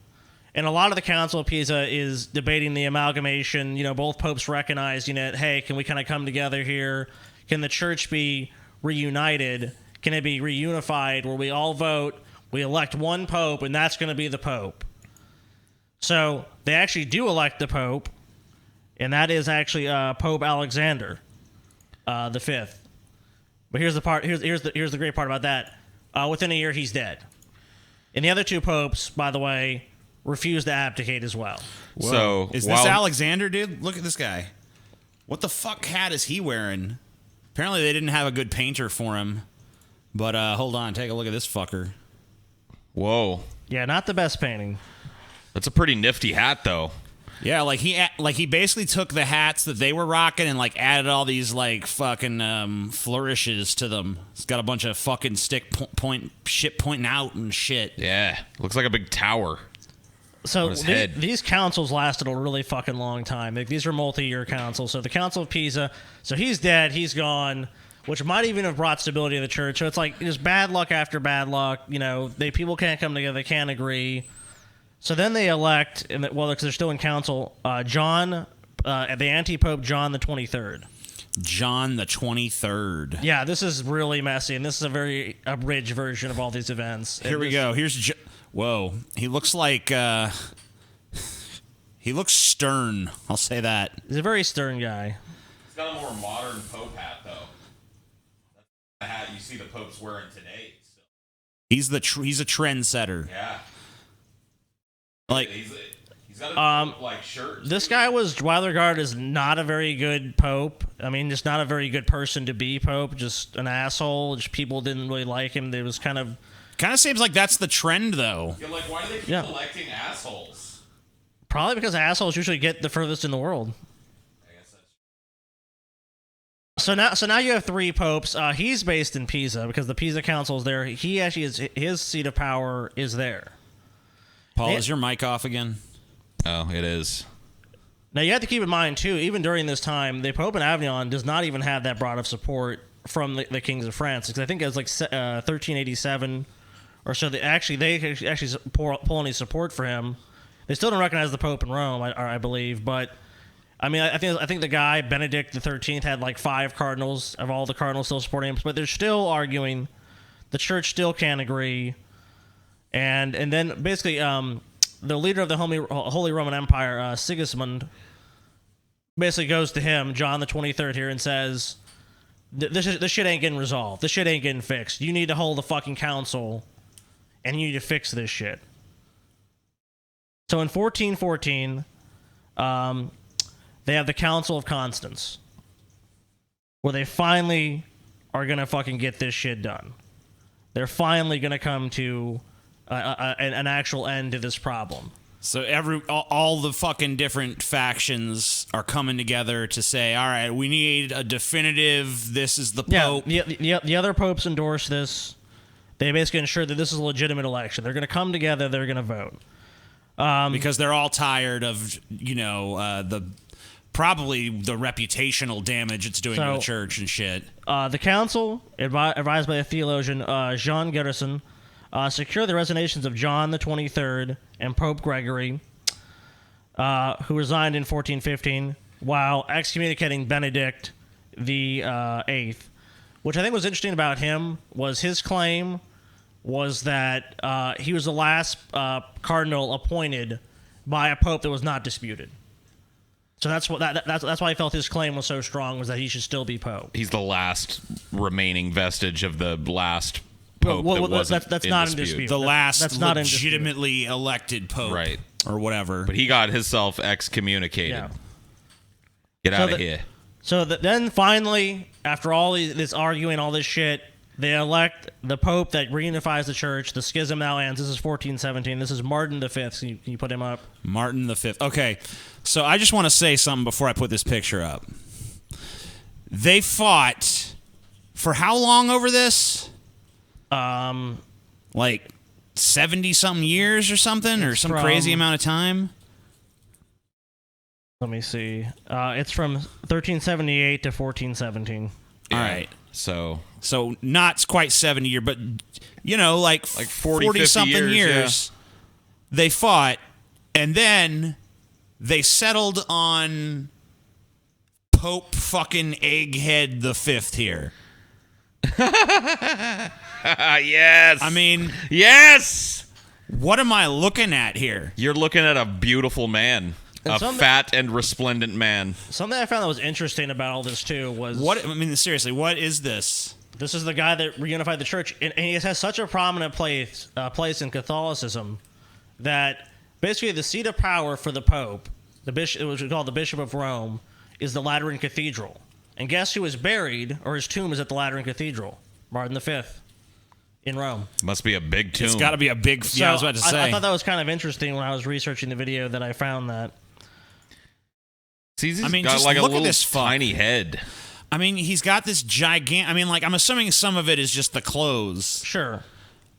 [SPEAKER 3] And a lot of the council at Pisa is debating the amalgamation. Both popes recognize, hey, can we kind of come together here? Can the church be reunited? Can it be reunified where we all vote, we elect one pope, and that's going to be the pope? So they actually do elect the pope, and that is actually Pope Alexander the Fifth. But here's the part. Here's the great part about that. Within a year, he's dead. And the other two popes, by the way, refused to abdicate as well.
[SPEAKER 4] So
[SPEAKER 2] Is this Alexander, dude? Look at this guy. What the fuck hat is he wearing? Apparently they didn't have a good painter for him. But hold on, take a look at this fucker.
[SPEAKER 4] Whoa,
[SPEAKER 3] Yeah, not the best painting.
[SPEAKER 4] that's a pretty nifty hat, though.
[SPEAKER 2] Yeah, like he basically took the hats that they were rocking and like added all these like fucking flourishes to them. It's got a bunch of fucking stick point shit pointing out and shit.
[SPEAKER 4] Yeah, looks like a big tower.
[SPEAKER 3] So
[SPEAKER 4] on his head.
[SPEAKER 3] these councils lasted a really fucking long time. These are multi-year councils. So the Council of Pisa, so he's dead, he's gone, which might even have brought stability to the church. So it's like just bad luck after bad luck. People can't come together, they can't agree. So then they elect, because they're still in council, the anti-pope John the 23rd.
[SPEAKER 2] John the 23rd.
[SPEAKER 3] Yeah, this is really messy, and this is a very abridged version of all these events.
[SPEAKER 2] Here we go. Whoa. He looks like he looks stern. I'll say that.
[SPEAKER 3] He's a very stern guy.
[SPEAKER 4] He's got a more modern pope hat, though. That's the hat you see the popes wearing today.
[SPEAKER 2] He's a trendsetter.
[SPEAKER 4] Yeah.
[SPEAKER 2] Like
[SPEAKER 4] He's He's got a shirt.
[SPEAKER 3] This guy was widely regarded as not a very good pope. I mean, just not a very good person to be pope. Just an asshole. Just people didn't really like him. It was kind of
[SPEAKER 2] seems like that's the trend, though.
[SPEAKER 4] You're like, why do they keep electing assholes?
[SPEAKER 3] probably because assholes usually get the furthest in the world. So now you have 3 popes. He's based in Pisa because the Pisa Council is there. He actually is, his seat of power is there.
[SPEAKER 2] Paul, is your mic off again?
[SPEAKER 4] Oh, it is.
[SPEAKER 3] Now you have to keep in mind too, even during this time, the Pope in Avignon does not even have that broad of support from the kings of France. Because I think it was like 1387 or so. They actually pull any support for him. They still don't recognize the Pope in Rome, I believe, but. I mean, I think the guy Benedict XIII had like 5 cardinals of all the cardinals still supporting him, but they're still arguing. The church still can't agree, and then basically the leader of the Holy Roman Empire, Sigismund, basically goes to him, John the 23rd here, and says, "This shit ain't getting resolved. This shit ain't getting fixed. You need to hold a fucking council, and you need to fix this shit." So in 1414. They have the Council of Constance, where they finally are going to fucking get this shit done. They're finally going to come to an actual end to this problem.
[SPEAKER 2] So all the fucking different factions are coming together to say, all right, we need a definitive, this is the Pope.
[SPEAKER 3] Yeah, the other popes endorse this. They basically ensure that this is a legitimate election. They're going to come together, they're going to vote.
[SPEAKER 2] Because they're all tired of, probably the reputational damage it's doing to the church and shit.
[SPEAKER 3] The council, advised by the theologian Jean Gerson, secure the resignations of John the 23rd and Pope Gregory, who resigned in 1415, while excommunicating Benedict the 8th. Which I think was interesting about him was his claim was that he was the last cardinal appointed by a pope that was not disputed. So that's why I felt his claim was so strong, was that he should still be pope.
[SPEAKER 4] He's the last remaining vestige of the last pope that wasn't
[SPEAKER 3] that's
[SPEAKER 4] in
[SPEAKER 3] not
[SPEAKER 4] dispute.
[SPEAKER 3] in dispute.
[SPEAKER 2] The last
[SPEAKER 3] that's not
[SPEAKER 2] legitimately elected pope.
[SPEAKER 4] Right.
[SPEAKER 2] Or whatever.
[SPEAKER 4] But he got himself excommunicated.
[SPEAKER 3] Yeah.
[SPEAKER 4] Get out of here.
[SPEAKER 3] So then finally, after all this arguing, all this shit, they elect the pope that reunifies the church. The schism now ends. This is 1417. This is Martin V. Can you put him up?
[SPEAKER 2] Martin V. Okay, so I just want to say something before I put this picture up. They fought for how long over this? Like 70-something years or something? Or some crazy amount of time?
[SPEAKER 3] Let me see. It's from 1378 to 1417.
[SPEAKER 2] All right.
[SPEAKER 4] So
[SPEAKER 2] not quite 70 years, but, like 40-something years.
[SPEAKER 4] Yeah.
[SPEAKER 2] They fought, and then they settled on Pope fucking Egghead the Fifth here.
[SPEAKER 4] yes.
[SPEAKER 2] I mean,
[SPEAKER 4] yes.
[SPEAKER 2] What am I looking at here?
[SPEAKER 4] You're looking at a beautiful man. A fat and resplendent man.
[SPEAKER 3] Something I found that was interesting about all this, too, was...
[SPEAKER 2] Seriously, what is this?
[SPEAKER 3] This is the guy that reunified the church, and he has such a prominent place in Catholicism that basically the seat of power for the Pope, the bishop, which we call the Bishop of Rome, is the Lateran Cathedral. And guess who is buried, or his tomb is at the Lateran Cathedral? Martin V in Rome.
[SPEAKER 4] Must be a big tomb.
[SPEAKER 2] It's got to be a big...
[SPEAKER 3] So
[SPEAKER 2] I was about to say.
[SPEAKER 3] I thought that was kind of interesting when I was researching the video that I found that.
[SPEAKER 4] See, he's got
[SPEAKER 2] just
[SPEAKER 4] like a
[SPEAKER 2] look at
[SPEAKER 4] little
[SPEAKER 2] this fuck.
[SPEAKER 4] tiny head.
[SPEAKER 2] I mean, he's got this gigantic... I'm assuming some of it is just the clothes.
[SPEAKER 3] Sure.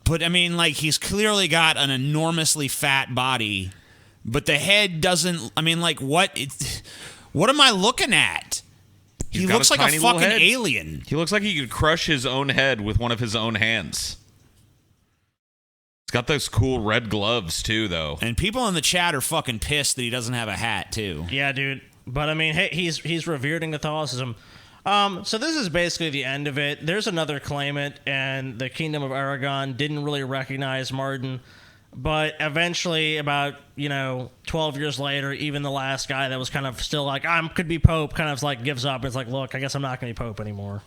[SPEAKER 2] But, he's clearly got an enormously fat body, but the head doesn't... what am I looking at? He looks like a fucking alien.
[SPEAKER 4] He looks like he could crush his own head with one of his own hands. He's got those cool red gloves, too, though.
[SPEAKER 2] And people in the chat are fucking pissed that he doesn't have a hat, too.
[SPEAKER 3] Yeah, dude. But, hey, he's revered in Catholicism. So this is basically the end of it. There's another claimant, and the Kingdom of Aragon didn't really recognize Martin. But eventually, about, 12 years later, even the last guy that was kind of still like, could be Pope, kind of gives up. It's like, look, I guess I'm not going to be Pope anymore.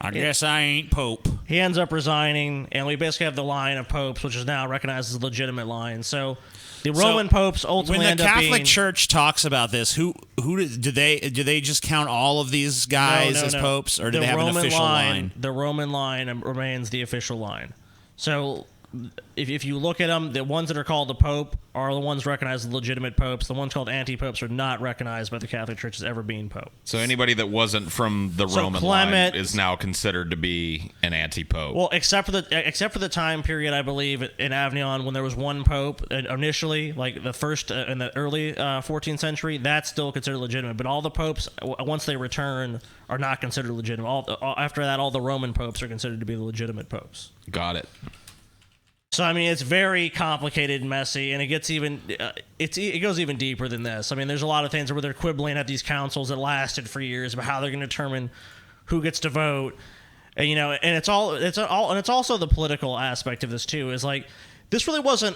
[SPEAKER 2] I guess I ain't Pope.
[SPEAKER 3] He ends up resigning, and we basically have the line of popes, which is now recognized as a legitimate line. So The Roman popes ultimately
[SPEAKER 2] when
[SPEAKER 3] end
[SPEAKER 2] the
[SPEAKER 3] up
[SPEAKER 2] Catholic
[SPEAKER 3] being,
[SPEAKER 2] Church talks about this, who do they just count all of these guys as popes, or do they have an official line?
[SPEAKER 3] The Roman line remains the official line. So if you look at them, the ones that are called the Pope are the ones recognized as legitimate popes. The ones called anti-popes are not recognized by the Catholic Church as ever being pope.
[SPEAKER 4] So anybody that wasn't from the
[SPEAKER 3] So
[SPEAKER 4] Roman
[SPEAKER 3] Clement-
[SPEAKER 4] line is now considered to be an anti-pope.
[SPEAKER 3] Well, except for the time period, I believe in Avignon when there was one pope initially, like the first in the early 14th century, that's still considered legitimate. But all the popes, once they return, are not considered legitimate. After that, all the Roman popes are considered to be the legitimate popes.
[SPEAKER 4] Got it.
[SPEAKER 3] So I mean, it's very complicated and messy, and it gets even it goes even deeper than this. I mean, there's a lot of things where they're quibbling at these councils that lasted for years about how they're going to determine who gets to vote, and and it's also the political aspect of this too. Is like this really wasn't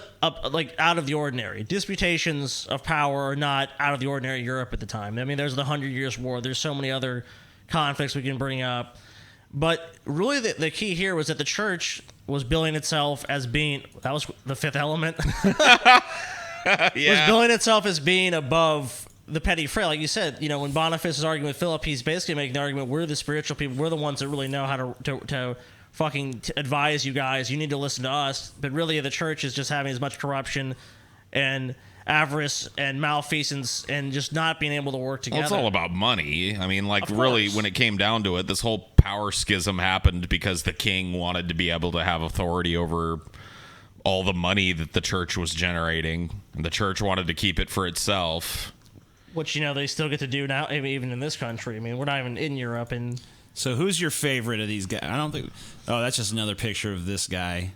[SPEAKER 3] like out of the ordinary. Disputations of power are not out of the ordinary in Europe at the time. I mean, there's the 100 Years' War. There's so many other conflicts we can bring up. But really, the key here was that the church was billing itself as being, that was the fifth element, was billing itself as being above the petty fray. Like you said, when Boniface is arguing with Philip, he's basically making the argument, we're the spiritual people, we're the ones that really know how to fucking advise you guys, you need to listen to us. But really, the church is just having as much corruption and avarice and malfeasance and just not being able to work together.
[SPEAKER 4] Well, it's all about money. I mean, like,
[SPEAKER 3] Of
[SPEAKER 4] really,
[SPEAKER 3] course.
[SPEAKER 4] when it came down to it, this whole power schism happened because the king wanted to be able to have authority over all the money that the church was generating, and the church wanted to keep it for itself.
[SPEAKER 3] Which, they still get to do now, even in this country. I mean, we're not even in Europe. And
[SPEAKER 2] So who's your favorite of these guys? I don't think. Oh, that's just another picture of this guy.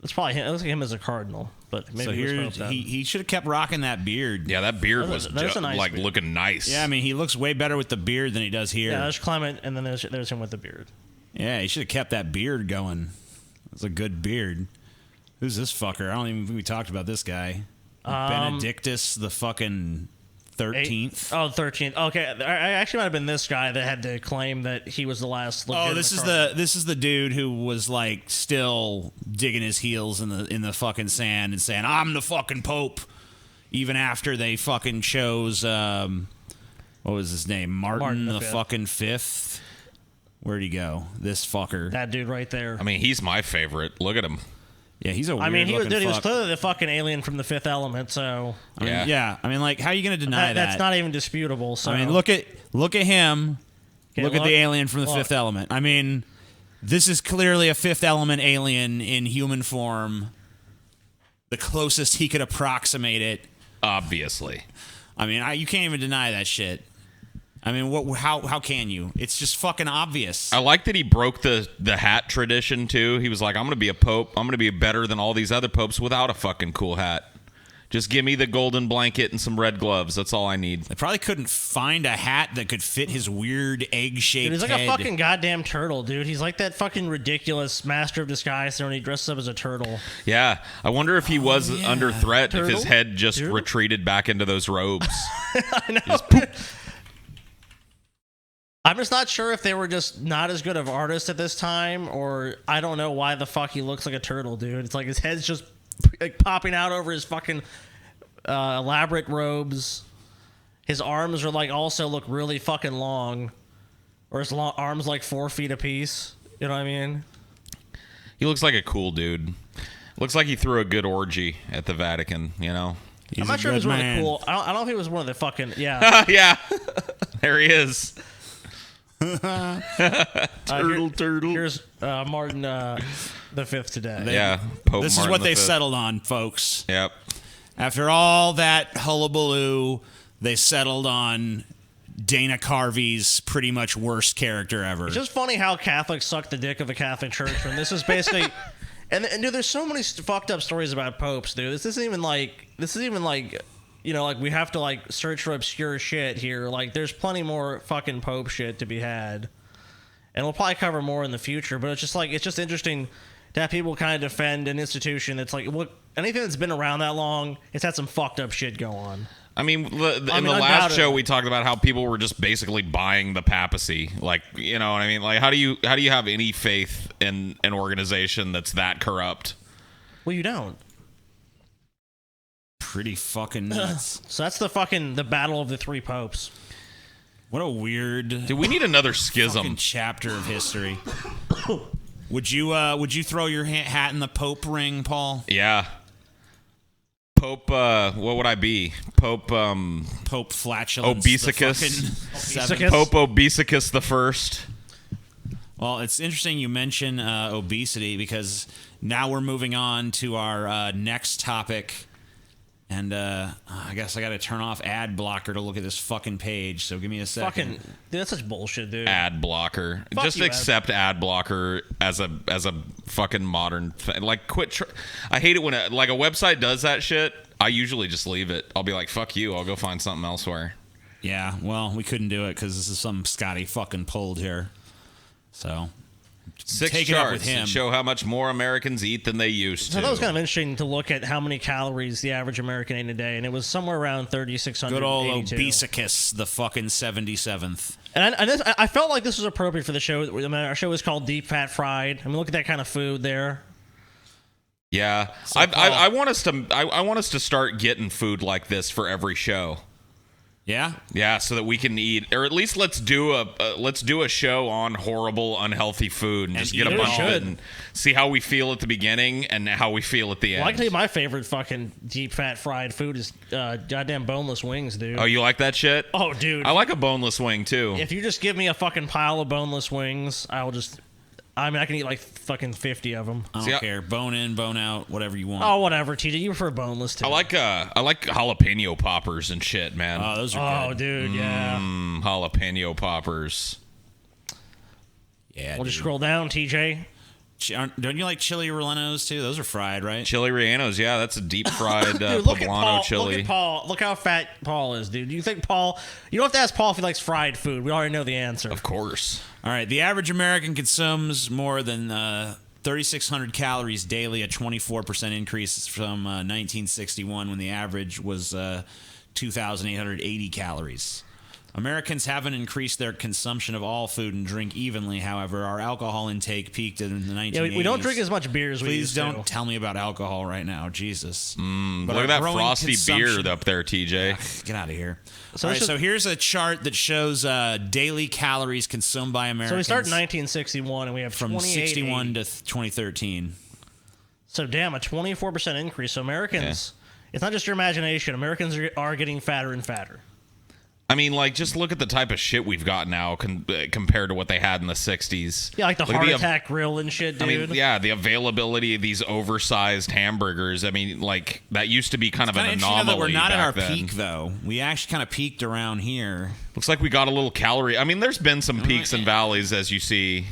[SPEAKER 3] it's probably him. It looks like him as a cardinal, but maybe
[SPEAKER 2] So
[SPEAKER 3] he was
[SPEAKER 2] here
[SPEAKER 3] Pope then.
[SPEAKER 2] he should have kept rocking that beard.
[SPEAKER 4] Yeah, that beard was
[SPEAKER 3] There's a nice
[SPEAKER 4] like
[SPEAKER 3] beard.
[SPEAKER 4] looking nice.
[SPEAKER 2] Yeah, I mean, he looks way better with the beard than he does here.
[SPEAKER 3] Yeah, there's Clement, and then there's him with the beard.
[SPEAKER 2] Yeah, he should have kept that beard going. It's a good beard. Who's this fucker? I don't even think we talked about this guy. Benedictus the fucking 13th.
[SPEAKER 3] Oh, 13th. Okay, I actually might have been this guy that had to claim that he was the last.
[SPEAKER 2] Oh, this is the dude who was like still digging his heels in the fucking sand and saying, "I'm the fucking pope," even after they fucking chose what was his name, Martin the
[SPEAKER 3] V.
[SPEAKER 2] fucking fifth. Where'd he go? This fucker.
[SPEAKER 3] That dude right there.
[SPEAKER 4] I mean, he's my favorite. Look at him.
[SPEAKER 2] Yeah, he's a weird
[SPEAKER 3] I mean, he was
[SPEAKER 2] looking fuck.
[SPEAKER 3] clearly the fucking alien from the Fifth Element. So
[SPEAKER 2] I mean,
[SPEAKER 4] Yeah.
[SPEAKER 2] yeah. I mean, like, how are you gonna deny that?
[SPEAKER 3] that's not even disputable. So
[SPEAKER 2] I mean, look at him.
[SPEAKER 3] Okay,
[SPEAKER 2] look at
[SPEAKER 3] look.
[SPEAKER 2] the alien from the
[SPEAKER 3] Look.
[SPEAKER 2] Fifth Element. I mean, this is clearly a Fifth Element alien in human form. The closest he could approximate it.
[SPEAKER 4] Obviously.
[SPEAKER 2] I mean, you can't even deny that shit. I mean, how can you? It's just fucking obvious.
[SPEAKER 4] I like that he broke the hat tradition too. He was like, I'm going to be a pope. I'm going to be better than all these other popes without a fucking cool hat. Just give me the golden blanket and some red gloves. That's all I need.
[SPEAKER 2] They probably couldn't find a hat that could fit his weird egg-shaped
[SPEAKER 3] dude, he's like
[SPEAKER 2] head.
[SPEAKER 3] a fucking goddamn turtle, dude. He's like that fucking ridiculous master of disguise when he dresses up as a turtle.
[SPEAKER 4] Yeah. I wonder if he was under threat if his
[SPEAKER 3] Turtle?
[SPEAKER 4] head just
[SPEAKER 3] Turtle?
[SPEAKER 4] retreated back into those robes.
[SPEAKER 3] I know. I'm just not sure if they were just not as good of artists at this time, or I don't know why the fuck he looks like a turtle, dude. It's like his head's just like popping out over his fucking elaborate robes. His arms are like also look really fucking long, or his arms like 4 feet apiece. You know what I mean?
[SPEAKER 4] He looks like a cool dude. Looks like he threw a good orgy at the Vatican, you know?
[SPEAKER 2] He's
[SPEAKER 3] I'm not
[SPEAKER 2] a
[SPEAKER 3] sure if
[SPEAKER 2] good
[SPEAKER 3] he was one of
[SPEAKER 2] man.
[SPEAKER 3] the cool. I don't think it was one of the fucking
[SPEAKER 4] Yeah. There he is.
[SPEAKER 3] turtle. Here's Martin the Fifth today.
[SPEAKER 4] Yeah. Pope
[SPEAKER 2] This is
[SPEAKER 4] Martin
[SPEAKER 2] what they
[SPEAKER 4] V.
[SPEAKER 2] settled on, folks.
[SPEAKER 4] Yep.
[SPEAKER 2] After all that hullabaloo, they settled on Dana Carvey's pretty much worst character ever.
[SPEAKER 3] It's just funny how Catholics suck the dick of the Catholic Church when this is basically, and dude, there's so many fucked up stories about popes, dude. This isn't even like, like we have to like search for obscure shit here. Like, there's plenty more fucking pope shit to be had, and we'll probably cover more in the future. But it's just interesting to have people kind of defend an institution that's like, look, anything that's been around that long, it's had some fucked up shit go on.
[SPEAKER 4] I mean, in the last
[SPEAKER 3] undoubtedly.
[SPEAKER 4] show we talked about how people were just basically buying the papacy. Like, you know what I mean? Like, how do you have any faith in an organization that's that corrupt?
[SPEAKER 3] Well, you don't.
[SPEAKER 2] pretty fucking nuts.
[SPEAKER 3] So that's the battle of the three popes.
[SPEAKER 2] What a weird
[SPEAKER 4] Do we need another schism?
[SPEAKER 2] fucking chapter of history. Would you throw your hat in the Pope ring, Paul?
[SPEAKER 4] Yeah. Pope, what would I be? Pope,
[SPEAKER 2] Pope Flatulence.
[SPEAKER 4] Obesicus.
[SPEAKER 3] Obesicus.
[SPEAKER 4] Pope Obesicus the First.
[SPEAKER 2] Well, it's interesting you mention obesity because now we're moving on to our next topic. And I guess I got to turn off ad blocker to look at this fucking page. So give me a second.
[SPEAKER 3] Dude, that's such bullshit, dude.
[SPEAKER 4] Ad blocker.
[SPEAKER 3] Fuck
[SPEAKER 4] Just
[SPEAKER 3] you,
[SPEAKER 4] accept ad blocker as a fucking modern thing. Like, quit. I hate it when a website does that shit. I usually just leave it. I'll be like, fuck you. I'll go find something elsewhere.
[SPEAKER 2] Yeah, well, we couldn't do it because this is some Scotty fucking pulled here. So
[SPEAKER 4] 6
[SPEAKER 2] take it up
[SPEAKER 4] charts
[SPEAKER 2] with him.
[SPEAKER 4] that show how much more Americans eat than they used
[SPEAKER 3] So
[SPEAKER 4] to.
[SPEAKER 3] that was kind of interesting to look at how many calories the average American ate a day, and it was somewhere around 3,600.
[SPEAKER 2] Good old Obesicus, the fucking 77th.
[SPEAKER 3] And I felt like this was appropriate for the show. I mean, our show is called Deep Fat Fried. I mean, look at that kind of food there.
[SPEAKER 4] Yeah,
[SPEAKER 2] So,
[SPEAKER 4] I want us to. I want us to start getting food like this for every show.
[SPEAKER 2] Yeah?
[SPEAKER 4] Yeah, so that we can eat, or at least let's do a show on horrible, unhealthy food, and just
[SPEAKER 2] eat
[SPEAKER 4] get a
[SPEAKER 2] it
[SPEAKER 4] bunch
[SPEAKER 2] all.
[SPEAKER 4] of it and see how we feel at the beginning and how we feel at the end.
[SPEAKER 3] Well, I can tell you my favorite fucking deep fat fried food is goddamn boneless wings, dude.
[SPEAKER 4] Oh, you like that shit?
[SPEAKER 3] Oh, dude.
[SPEAKER 4] I like a boneless wing too.
[SPEAKER 3] If you just give me a fucking pile of boneless wings, I can eat like fucking 50 of them.
[SPEAKER 2] I don't care. Bone in, bone out, whatever you want.
[SPEAKER 3] Oh, whatever, TJ. You prefer boneless too.
[SPEAKER 4] I like jalapeno poppers and shit, man.
[SPEAKER 2] Oh, those are good.
[SPEAKER 3] dude, yeah.
[SPEAKER 4] Jalapeno poppers.
[SPEAKER 2] Yeah,
[SPEAKER 3] We'll just
[SPEAKER 2] dude.
[SPEAKER 3] scroll down, TJ.
[SPEAKER 2] Don't you like chili rellenos too? Those are fried, right?
[SPEAKER 4] Chili rellenos, yeah, that's a deep fried
[SPEAKER 3] Dude, look at
[SPEAKER 4] poblano
[SPEAKER 3] Paul.
[SPEAKER 4] chili.
[SPEAKER 3] Look at Paul. Look how fat Paul is, dude. You think Paul? You don't have to ask Paul if he likes fried food. We already know the answer.
[SPEAKER 4] Of course.
[SPEAKER 2] All right, the average American consumes more than 3,600 calories daily, a 24% increase from 1961 when the average was 2,880 calories. Americans haven't increased their consumption of all food and drink evenly. However, our alcohol intake peaked in the 1980s.
[SPEAKER 3] Yeah, we don't drink as much beer as we
[SPEAKER 2] Please
[SPEAKER 3] used
[SPEAKER 2] don't
[SPEAKER 3] to.
[SPEAKER 2] tell me about alcohol right now, Jesus. But
[SPEAKER 4] Look
[SPEAKER 2] our
[SPEAKER 4] at that
[SPEAKER 2] growing
[SPEAKER 4] frosty
[SPEAKER 2] consumption-
[SPEAKER 4] beer up there, TJ.
[SPEAKER 2] Get out of here.
[SPEAKER 3] So
[SPEAKER 2] All
[SPEAKER 3] it's
[SPEAKER 2] right,
[SPEAKER 3] just-
[SPEAKER 2] so here's a chart that shows daily calories consumed by Americans.
[SPEAKER 3] So we start in 1961 and we have
[SPEAKER 2] from
[SPEAKER 3] 2880.
[SPEAKER 2] 61 to 2013.
[SPEAKER 3] So damn, a 24% increase. So Americans, it's not just your imagination. Americans are getting fatter and fatter.
[SPEAKER 4] I mean, like, just look at the type of shit we've got now compared to what they had in the 60s.
[SPEAKER 3] Yeah, like the
[SPEAKER 4] Look at
[SPEAKER 3] heart attack grill and shit, dude.
[SPEAKER 4] I mean, yeah, the availability of these oversized hamburgers. I mean, like, that used to be kind of an
[SPEAKER 2] Kinda interesting
[SPEAKER 4] anomaly
[SPEAKER 2] that we're not at our
[SPEAKER 4] back then.
[SPEAKER 2] peak, though. We actually kind of peaked around here.
[SPEAKER 4] Looks like we got a little calorie. I mean, there's been some peaks and valleys, as you see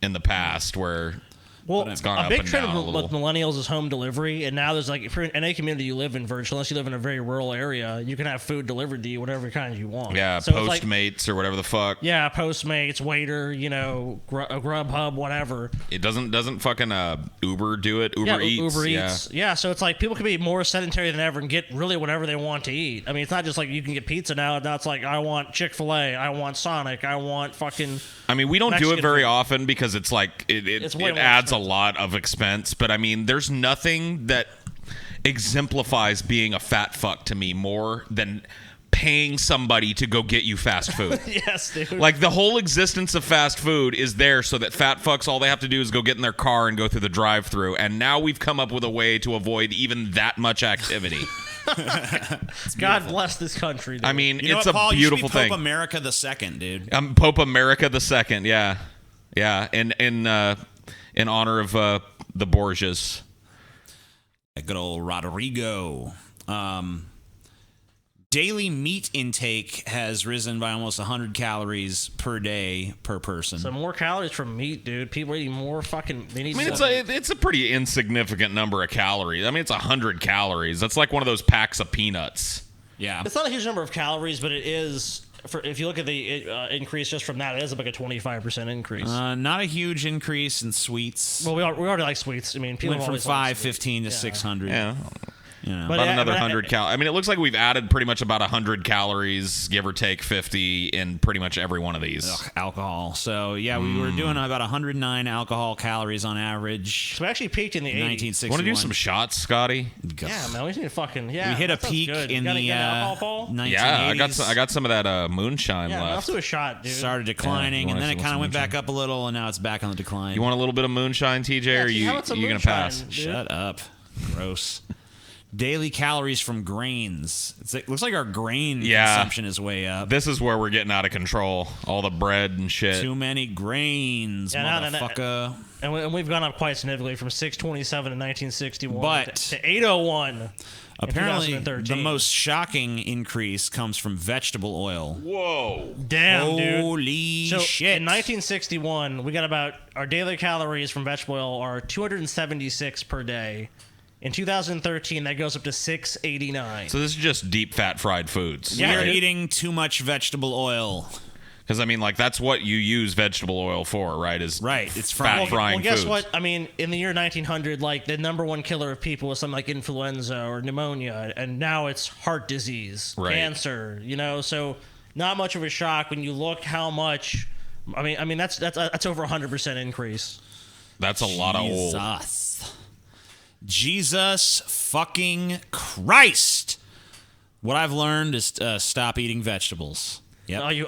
[SPEAKER 4] in the past, where
[SPEAKER 3] Well,
[SPEAKER 4] it's gone
[SPEAKER 3] a
[SPEAKER 4] up
[SPEAKER 3] big
[SPEAKER 4] and
[SPEAKER 3] trend
[SPEAKER 4] down a
[SPEAKER 3] with
[SPEAKER 4] little.
[SPEAKER 3] millennials is home delivery, and now there's like, if you're in any community you live in, virtually, unless you live in a very rural area, you can have food delivered to you, whatever kind you want.
[SPEAKER 4] Yeah,
[SPEAKER 3] So it's like-
[SPEAKER 4] Postmates or whatever the fuck.
[SPEAKER 3] yeah, Postmates, Waiter, Grubhub, whatever.
[SPEAKER 4] It doesn't fucking Uber do it. Uber Eats.
[SPEAKER 3] Uber
[SPEAKER 4] yeah.
[SPEAKER 3] Eats. Yeah, so it's like people can be more sedentary than ever and get really whatever they want to eat. I mean, it's not just like you can get pizza now. Now it's like, I want Chick-fil-A, I want Sonic, I want fucking...
[SPEAKER 4] I mean, we don't do
[SPEAKER 3] Mexican
[SPEAKER 4] it very
[SPEAKER 3] food.
[SPEAKER 4] often because it's like
[SPEAKER 3] It's way
[SPEAKER 4] it
[SPEAKER 3] more
[SPEAKER 4] adds a
[SPEAKER 3] expensive.
[SPEAKER 4] lot of expense. But I mean, there's nothing that exemplifies being a fat fuck to me more than paying somebody to go get you fast food.
[SPEAKER 3] Yes, dude.
[SPEAKER 4] Like, the whole existence of fast food is there so that fat fucks, all they have to do is go get in their car and go through the drive-thru. And now we've come up with a way to avoid even that much activity.
[SPEAKER 3] God bless this country, dude.
[SPEAKER 4] I mean,
[SPEAKER 2] You know
[SPEAKER 4] it's
[SPEAKER 2] what,
[SPEAKER 4] a
[SPEAKER 2] Paul?
[SPEAKER 4] beautiful
[SPEAKER 2] you should be
[SPEAKER 4] thing.
[SPEAKER 2] Pope America the Second, dude.
[SPEAKER 4] Pope America the Second, yeah. Yeah, in honor of the Borgias.
[SPEAKER 2] Good old Rodrigo. Daily meat intake has risen by almost 100 calories per day per person.
[SPEAKER 3] So more calories from meat, dude. People are eating more fucking... They need
[SPEAKER 4] I mean,
[SPEAKER 3] to-
[SPEAKER 4] it's a pretty insignificant number of calories. I mean, it's 100 calories. That's like one of those packs of peanuts.
[SPEAKER 2] Yeah.
[SPEAKER 3] It's not a huge number of calories, but it is... if you look at the increase just from that, it is like a 25% increase.
[SPEAKER 2] Not a huge increase in sweets.
[SPEAKER 3] Well, we already like sweets. I mean, people
[SPEAKER 2] Went from
[SPEAKER 3] always like sweets.
[SPEAKER 2] 515 to 600.
[SPEAKER 4] Yeah.
[SPEAKER 2] You know.
[SPEAKER 3] But
[SPEAKER 4] About
[SPEAKER 3] yeah,
[SPEAKER 4] another
[SPEAKER 3] but
[SPEAKER 4] 100 cal. I mean, it looks like we've added pretty much about 100 calories, give or take 50, in pretty much every one of these.
[SPEAKER 2] Ugh, alcohol. So yeah, we were doing about 109 alcohol calories on average.
[SPEAKER 3] So we actually peaked in the 80s.
[SPEAKER 2] 1961.
[SPEAKER 4] Want to do some shots, Scotty?
[SPEAKER 3] Yeah, man, we just need to fucking
[SPEAKER 2] We hit a
[SPEAKER 3] that sounds
[SPEAKER 2] peak
[SPEAKER 3] good.
[SPEAKER 2] in
[SPEAKER 3] You gotta
[SPEAKER 2] the
[SPEAKER 3] get alcohol, Paul?
[SPEAKER 2] 1980s.
[SPEAKER 4] Yeah, I got some of that moonshine
[SPEAKER 3] Yeah,
[SPEAKER 4] left.
[SPEAKER 3] let's do a shot, dude.
[SPEAKER 2] Started declining,
[SPEAKER 4] Yeah, you
[SPEAKER 2] and then
[SPEAKER 4] want
[SPEAKER 2] it kind
[SPEAKER 4] some
[SPEAKER 2] of went back
[SPEAKER 4] moonshine?
[SPEAKER 2] up a little, and now it's back on the decline.
[SPEAKER 4] You want a little bit of moonshine, TJ, or
[SPEAKER 3] dude,
[SPEAKER 4] you
[SPEAKER 3] how about some
[SPEAKER 4] gonna
[SPEAKER 3] moonshine?
[SPEAKER 4] pass?
[SPEAKER 3] Dude.
[SPEAKER 2] Shut up. Gross. Daily calories from grains. It looks like our grain consumption is way up.
[SPEAKER 4] This is where we're getting out of control. All the bread and shit.
[SPEAKER 2] Too many grains,
[SPEAKER 3] Yeah, no,
[SPEAKER 2] motherfucker.
[SPEAKER 3] And we've gone up quite significantly from 627 in 1961
[SPEAKER 2] But-
[SPEAKER 3] to 801.
[SPEAKER 2] Apparently, the
[SPEAKER 3] 2013.
[SPEAKER 2] most shocking increase comes from vegetable oil.
[SPEAKER 4] Whoa.
[SPEAKER 3] Damn, dude.
[SPEAKER 2] Holy
[SPEAKER 3] So
[SPEAKER 2] shit.
[SPEAKER 3] in 1961, we got about our daily calories from vegetable oil are 276 per day. In 2013, that goes up to 689.
[SPEAKER 4] So this is just deep fat fried foods.
[SPEAKER 2] we
[SPEAKER 3] Yeah,
[SPEAKER 2] are
[SPEAKER 3] dude.
[SPEAKER 2] eating too much vegetable oil.
[SPEAKER 4] Because I mean, like that's what you use vegetable oil for, right? Is
[SPEAKER 2] Right, it's
[SPEAKER 4] fat
[SPEAKER 2] frying.
[SPEAKER 4] frying
[SPEAKER 3] Well, guess
[SPEAKER 4] foods.
[SPEAKER 3] what? I mean, in the year 1900, like the number one killer of people was something like influenza or pneumonia, and now it's heart disease,
[SPEAKER 4] Right.
[SPEAKER 3] cancer. You know, so not much of a shock when you look how much. I mean that's over 100% increase.
[SPEAKER 4] That's a lot of old.
[SPEAKER 2] Jesus fucking Christ. What I've learned is stop eating vegetables. Yep.
[SPEAKER 3] Are you?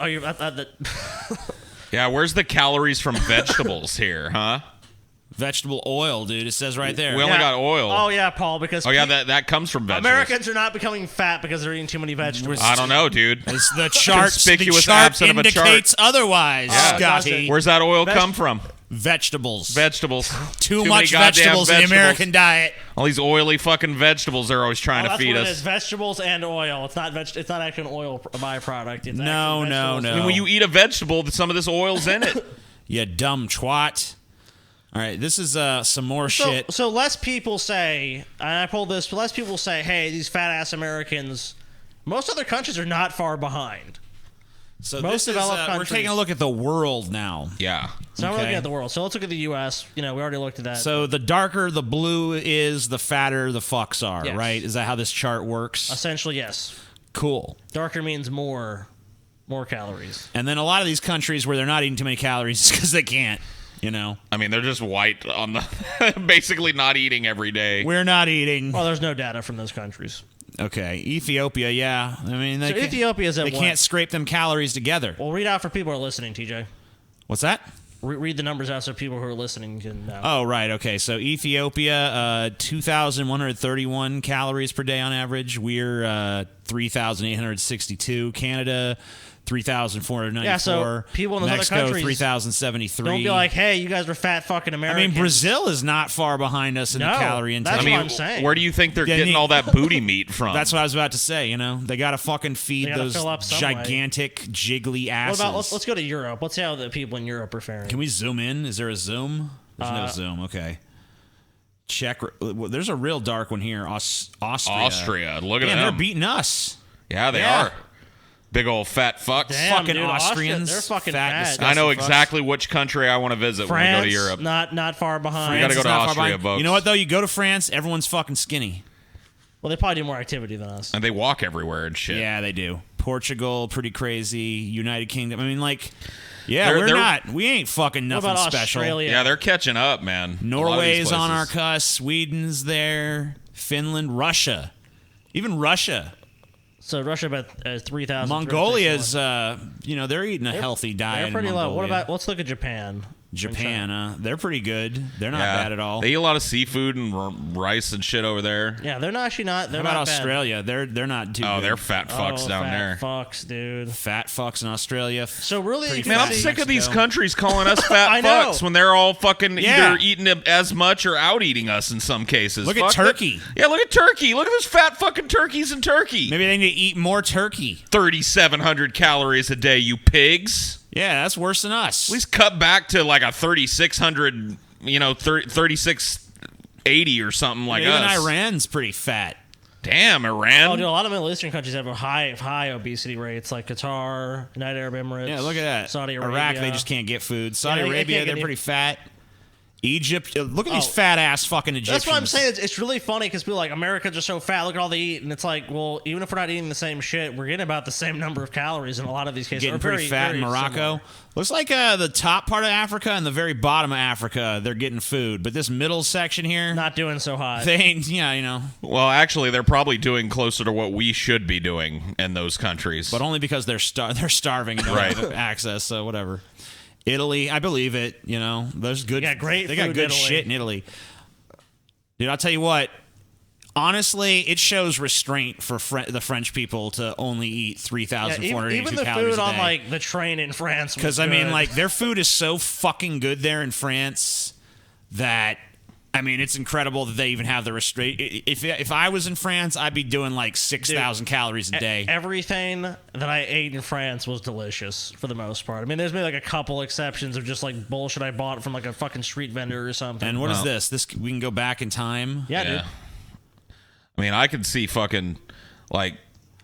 [SPEAKER 4] Yeah, where's the calories from vegetables here, huh?
[SPEAKER 2] Vegetable oil, dude. It says right there.
[SPEAKER 4] We only got oil.
[SPEAKER 3] Oh yeah, Paul. Because
[SPEAKER 4] Oh yeah, that comes from vegetables.
[SPEAKER 3] Americans are not becoming fat because they're eating too many vegetables.
[SPEAKER 4] I don't know, dude.
[SPEAKER 2] It's the chart.
[SPEAKER 4] Conspicuous
[SPEAKER 2] the chart
[SPEAKER 4] absent of a chart.
[SPEAKER 2] indicates otherwise,
[SPEAKER 3] Oh,
[SPEAKER 2] Scotty.
[SPEAKER 3] gotcha.
[SPEAKER 4] Where's that oil come from?
[SPEAKER 2] Vegetables.
[SPEAKER 4] Vegetables.
[SPEAKER 2] Too
[SPEAKER 4] many
[SPEAKER 2] much
[SPEAKER 4] goddamn
[SPEAKER 2] vegetables in the American diet.
[SPEAKER 4] All these oily fucking vegetables they're always trying to
[SPEAKER 3] That's
[SPEAKER 4] feed
[SPEAKER 3] what it is.
[SPEAKER 4] us.
[SPEAKER 3] Vegetables and oil. It's not It's not actually an oil byproduct. It's
[SPEAKER 2] No,
[SPEAKER 3] actually
[SPEAKER 2] no,
[SPEAKER 3] vegetables.
[SPEAKER 2] no.
[SPEAKER 4] I mean, when you eat a vegetable, some of this oil's in it.
[SPEAKER 2] You dumb twat. All right, this is some more
[SPEAKER 3] So,
[SPEAKER 2] shit.
[SPEAKER 3] so less people say, and I pulled this, less people say, hey, these fat ass Americans, most other countries are not far behind.
[SPEAKER 2] So
[SPEAKER 3] most
[SPEAKER 2] this is,
[SPEAKER 3] developed
[SPEAKER 2] we're
[SPEAKER 3] countries-
[SPEAKER 2] taking a look at the world now.
[SPEAKER 4] Yeah.
[SPEAKER 3] So now we're
[SPEAKER 2] Okay.
[SPEAKER 3] looking at the world. So let's look at the U.S. You know, we already looked at that.
[SPEAKER 2] So the darker the blue is, the fatter the fucks are,
[SPEAKER 3] Yes.
[SPEAKER 2] right? Is that how this chart works?
[SPEAKER 3] essentially, yes.
[SPEAKER 2] Cool.
[SPEAKER 3] Darker means more calories.
[SPEAKER 2] And then a lot of these countries where they're not eating too many calories because they can't, you know.
[SPEAKER 4] I mean, they're just white on the basically not eating every day.
[SPEAKER 2] We're not eating.
[SPEAKER 3] Well, there's no data from those countries.
[SPEAKER 2] Okay, Ethiopia, yeah. I mean, they
[SPEAKER 3] So Ethiopia's at
[SPEAKER 2] they
[SPEAKER 3] what?
[SPEAKER 2] can't scrape them calories together.
[SPEAKER 3] Well, read out for people who are listening, TJ.
[SPEAKER 2] What's that?
[SPEAKER 3] Read the numbers out so people who are listening can know.
[SPEAKER 2] Oh, right. Okay. So Ethiopia, 2,131 calories per day on average. We're 3,862. Canada, 3,494.
[SPEAKER 3] Yeah, so people in those other
[SPEAKER 2] Mexico,
[SPEAKER 3] countries
[SPEAKER 2] 3,073.
[SPEAKER 3] Don't be like, hey, you guys are fat fucking
[SPEAKER 2] I
[SPEAKER 3] Americans.
[SPEAKER 2] mean, Brazil is not far behind us in
[SPEAKER 3] No,
[SPEAKER 2] the calorie intake.
[SPEAKER 3] that's
[SPEAKER 4] I mean,
[SPEAKER 3] what I'm saying.
[SPEAKER 4] where do you think they're
[SPEAKER 2] Yeah,
[SPEAKER 4] getting
[SPEAKER 2] the-
[SPEAKER 4] all that booty meat from?
[SPEAKER 2] That's what I was about to say. You know, they got to fucking feed
[SPEAKER 3] They gotta
[SPEAKER 2] those
[SPEAKER 3] fill up some way.
[SPEAKER 2] gigantic, jiggly
[SPEAKER 3] What
[SPEAKER 2] asses.
[SPEAKER 3] about let's go to Europe. Let's see how the people in Europe are faring.
[SPEAKER 2] Can we zoom in? Is there a zoom? There's no zoom. Okay. Czech. There's a real dark one here. Austria.
[SPEAKER 4] Austria. Look at
[SPEAKER 2] Man, they're
[SPEAKER 4] them.
[SPEAKER 2] beating us.
[SPEAKER 4] Yeah, they
[SPEAKER 2] Yeah.
[SPEAKER 4] are. Big old fat fucks.
[SPEAKER 3] Damn,
[SPEAKER 2] fucking
[SPEAKER 3] dude, Austria,
[SPEAKER 2] Austrians,
[SPEAKER 3] they're fucking
[SPEAKER 2] fat,
[SPEAKER 3] fat.
[SPEAKER 2] disgusting
[SPEAKER 4] I know
[SPEAKER 2] fucks.
[SPEAKER 4] exactly which country I want to visit when we
[SPEAKER 3] France,
[SPEAKER 4] go to Europe.
[SPEAKER 3] not far behind.
[SPEAKER 4] We gotta go
[SPEAKER 2] is
[SPEAKER 4] to
[SPEAKER 2] not far
[SPEAKER 4] Austria,
[SPEAKER 2] behind.
[SPEAKER 4] folks.
[SPEAKER 2] You know what though? You go to France, everyone's fucking skinny.
[SPEAKER 3] Well, they probably do more activity than us.
[SPEAKER 4] And they walk everywhere and shit.
[SPEAKER 2] Yeah, they do. Portugal, pretty crazy. United Kingdom. I mean, like, yeah,
[SPEAKER 4] They're-
[SPEAKER 2] we're
[SPEAKER 4] they're-
[SPEAKER 2] not. We ain't fucking
[SPEAKER 3] What
[SPEAKER 2] nothing
[SPEAKER 3] about
[SPEAKER 2] special.
[SPEAKER 3] Australia?
[SPEAKER 4] Yeah, they're catching up, man. A lot of these
[SPEAKER 2] Norway's on our
[SPEAKER 4] places.
[SPEAKER 2] cusp. Sweden's there. Finland, Russia, even Russia.
[SPEAKER 3] So Russia about 3,000.
[SPEAKER 2] Mongolia's, they're eating a healthy diet.
[SPEAKER 3] They're pretty
[SPEAKER 2] in
[SPEAKER 3] low. What
[SPEAKER 2] Mongolia.
[SPEAKER 3] about? Let's look at Japan.
[SPEAKER 2] Japan? They're pretty good. They're not
[SPEAKER 4] Yeah.
[SPEAKER 2] bad at all.
[SPEAKER 4] They eat a lot of seafood and rice and shit over there.
[SPEAKER 3] Yeah, they're not actually not. They're
[SPEAKER 2] How about
[SPEAKER 3] not bad.
[SPEAKER 2] Australia? They're not too.
[SPEAKER 4] Oh,
[SPEAKER 2] good.
[SPEAKER 4] they're fat fucks
[SPEAKER 3] Oh,
[SPEAKER 4] down
[SPEAKER 3] fat
[SPEAKER 4] there.
[SPEAKER 3] Fucks, dude.
[SPEAKER 2] fat fucks in Australia.
[SPEAKER 3] So really, you can
[SPEAKER 4] Man, I'm
[SPEAKER 3] see-
[SPEAKER 4] sick of these
[SPEAKER 2] Mexico.
[SPEAKER 4] countries calling us fat
[SPEAKER 3] I know.
[SPEAKER 4] fucks when they're all fucking
[SPEAKER 2] Yeah.
[SPEAKER 4] either eating as much or out eating us in some cases.
[SPEAKER 2] Look at
[SPEAKER 4] Fuck
[SPEAKER 2] Turkey.
[SPEAKER 4] Yeah, look at Turkey. Look at those fat fucking turkeys in Turkey.
[SPEAKER 2] Maybe they need to eat more turkey.
[SPEAKER 4] 3,700 calories a day, you pigs.
[SPEAKER 2] Yeah, that's worse than us.
[SPEAKER 4] At least cut back to like a 3,600, 3,680 or something like
[SPEAKER 2] Even
[SPEAKER 4] us.
[SPEAKER 2] Iran's pretty fat.
[SPEAKER 4] Damn, Iran.
[SPEAKER 3] Oh, dude, a lot of Middle Eastern countries have a high obesity rates, like Qatar, United Arab Emirates.
[SPEAKER 2] Yeah, look at that.
[SPEAKER 3] Saudi Arabia.
[SPEAKER 2] Iraq, they just can't get food. Saudi
[SPEAKER 3] they
[SPEAKER 2] Arabia,
[SPEAKER 3] can't get
[SPEAKER 2] they're
[SPEAKER 3] any-
[SPEAKER 2] pretty fat. Egypt. Look at these fat ass fucking Egyptians.
[SPEAKER 3] That's what I'm saying. It's really funny because people are like, Americans are so fat. Look at all they eat. And it's like, well, even if we're not eating the same shit, we're getting about the same number of calories in a lot of these cases.
[SPEAKER 2] Getting
[SPEAKER 3] We're
[SPEAKER 2] pretty fat in Morocco.
[SPEAKER 3] similar.
[SPEAKER 2] Looks like the top part of Africa and the very bottom of Africa, they're getting food. But this middle section here,
[SPEAKER 3] Not doing so hot.
[SPEAKER 2] they ain't,
[SPEAKER 4] Well, actually, they're probably doing closer to what we should be doing in those countries.
[SPEAKER 2] but only because they're starving and don't
[SPEAKER 4] Right.
[SPEAKER 2] have access, so whatever. Italy, I believe it, There's good
[SPEAKER 3] Yeah, great
[SPEAKER 2] They got
[SPEAKER 3] food
[SPEAKER 2] good
[SPEAKER 3] in Italy.
[SPEAKER 2] shit in Italy. Dude, I'll tell you what. Honestly, it shows restraint for the French people to only eat
[SPEAKER 3] Yeah,
[SPEAKER 2] 3,482
[SPEAKER 3] even the
[SPEAKER 2] calories
[SPEAKER 3] food
[SPEAKER 2] a
[SPEAKER 3] on
[SPEAKER 2] day.
[SPEAKER 3] like the train in France.
[SPEAKER 2] Because their food is so fucking good there in France that it's incredible that they even have the restraint. If I was in France, I'd be doing like 6,000 calories a day.
[SPEAKER 3] Everything that I ate in France was delicious for the most part. I mean, there's maybe like a couple exceptions of just like bullshit I bought from like a fucking street vendor or something.
[SPEAKER 2] And what is this? We can go back in time.
[SPEAKER 3] Yeah, dude.
[SPEAKER 4] I mean, I could see fucking like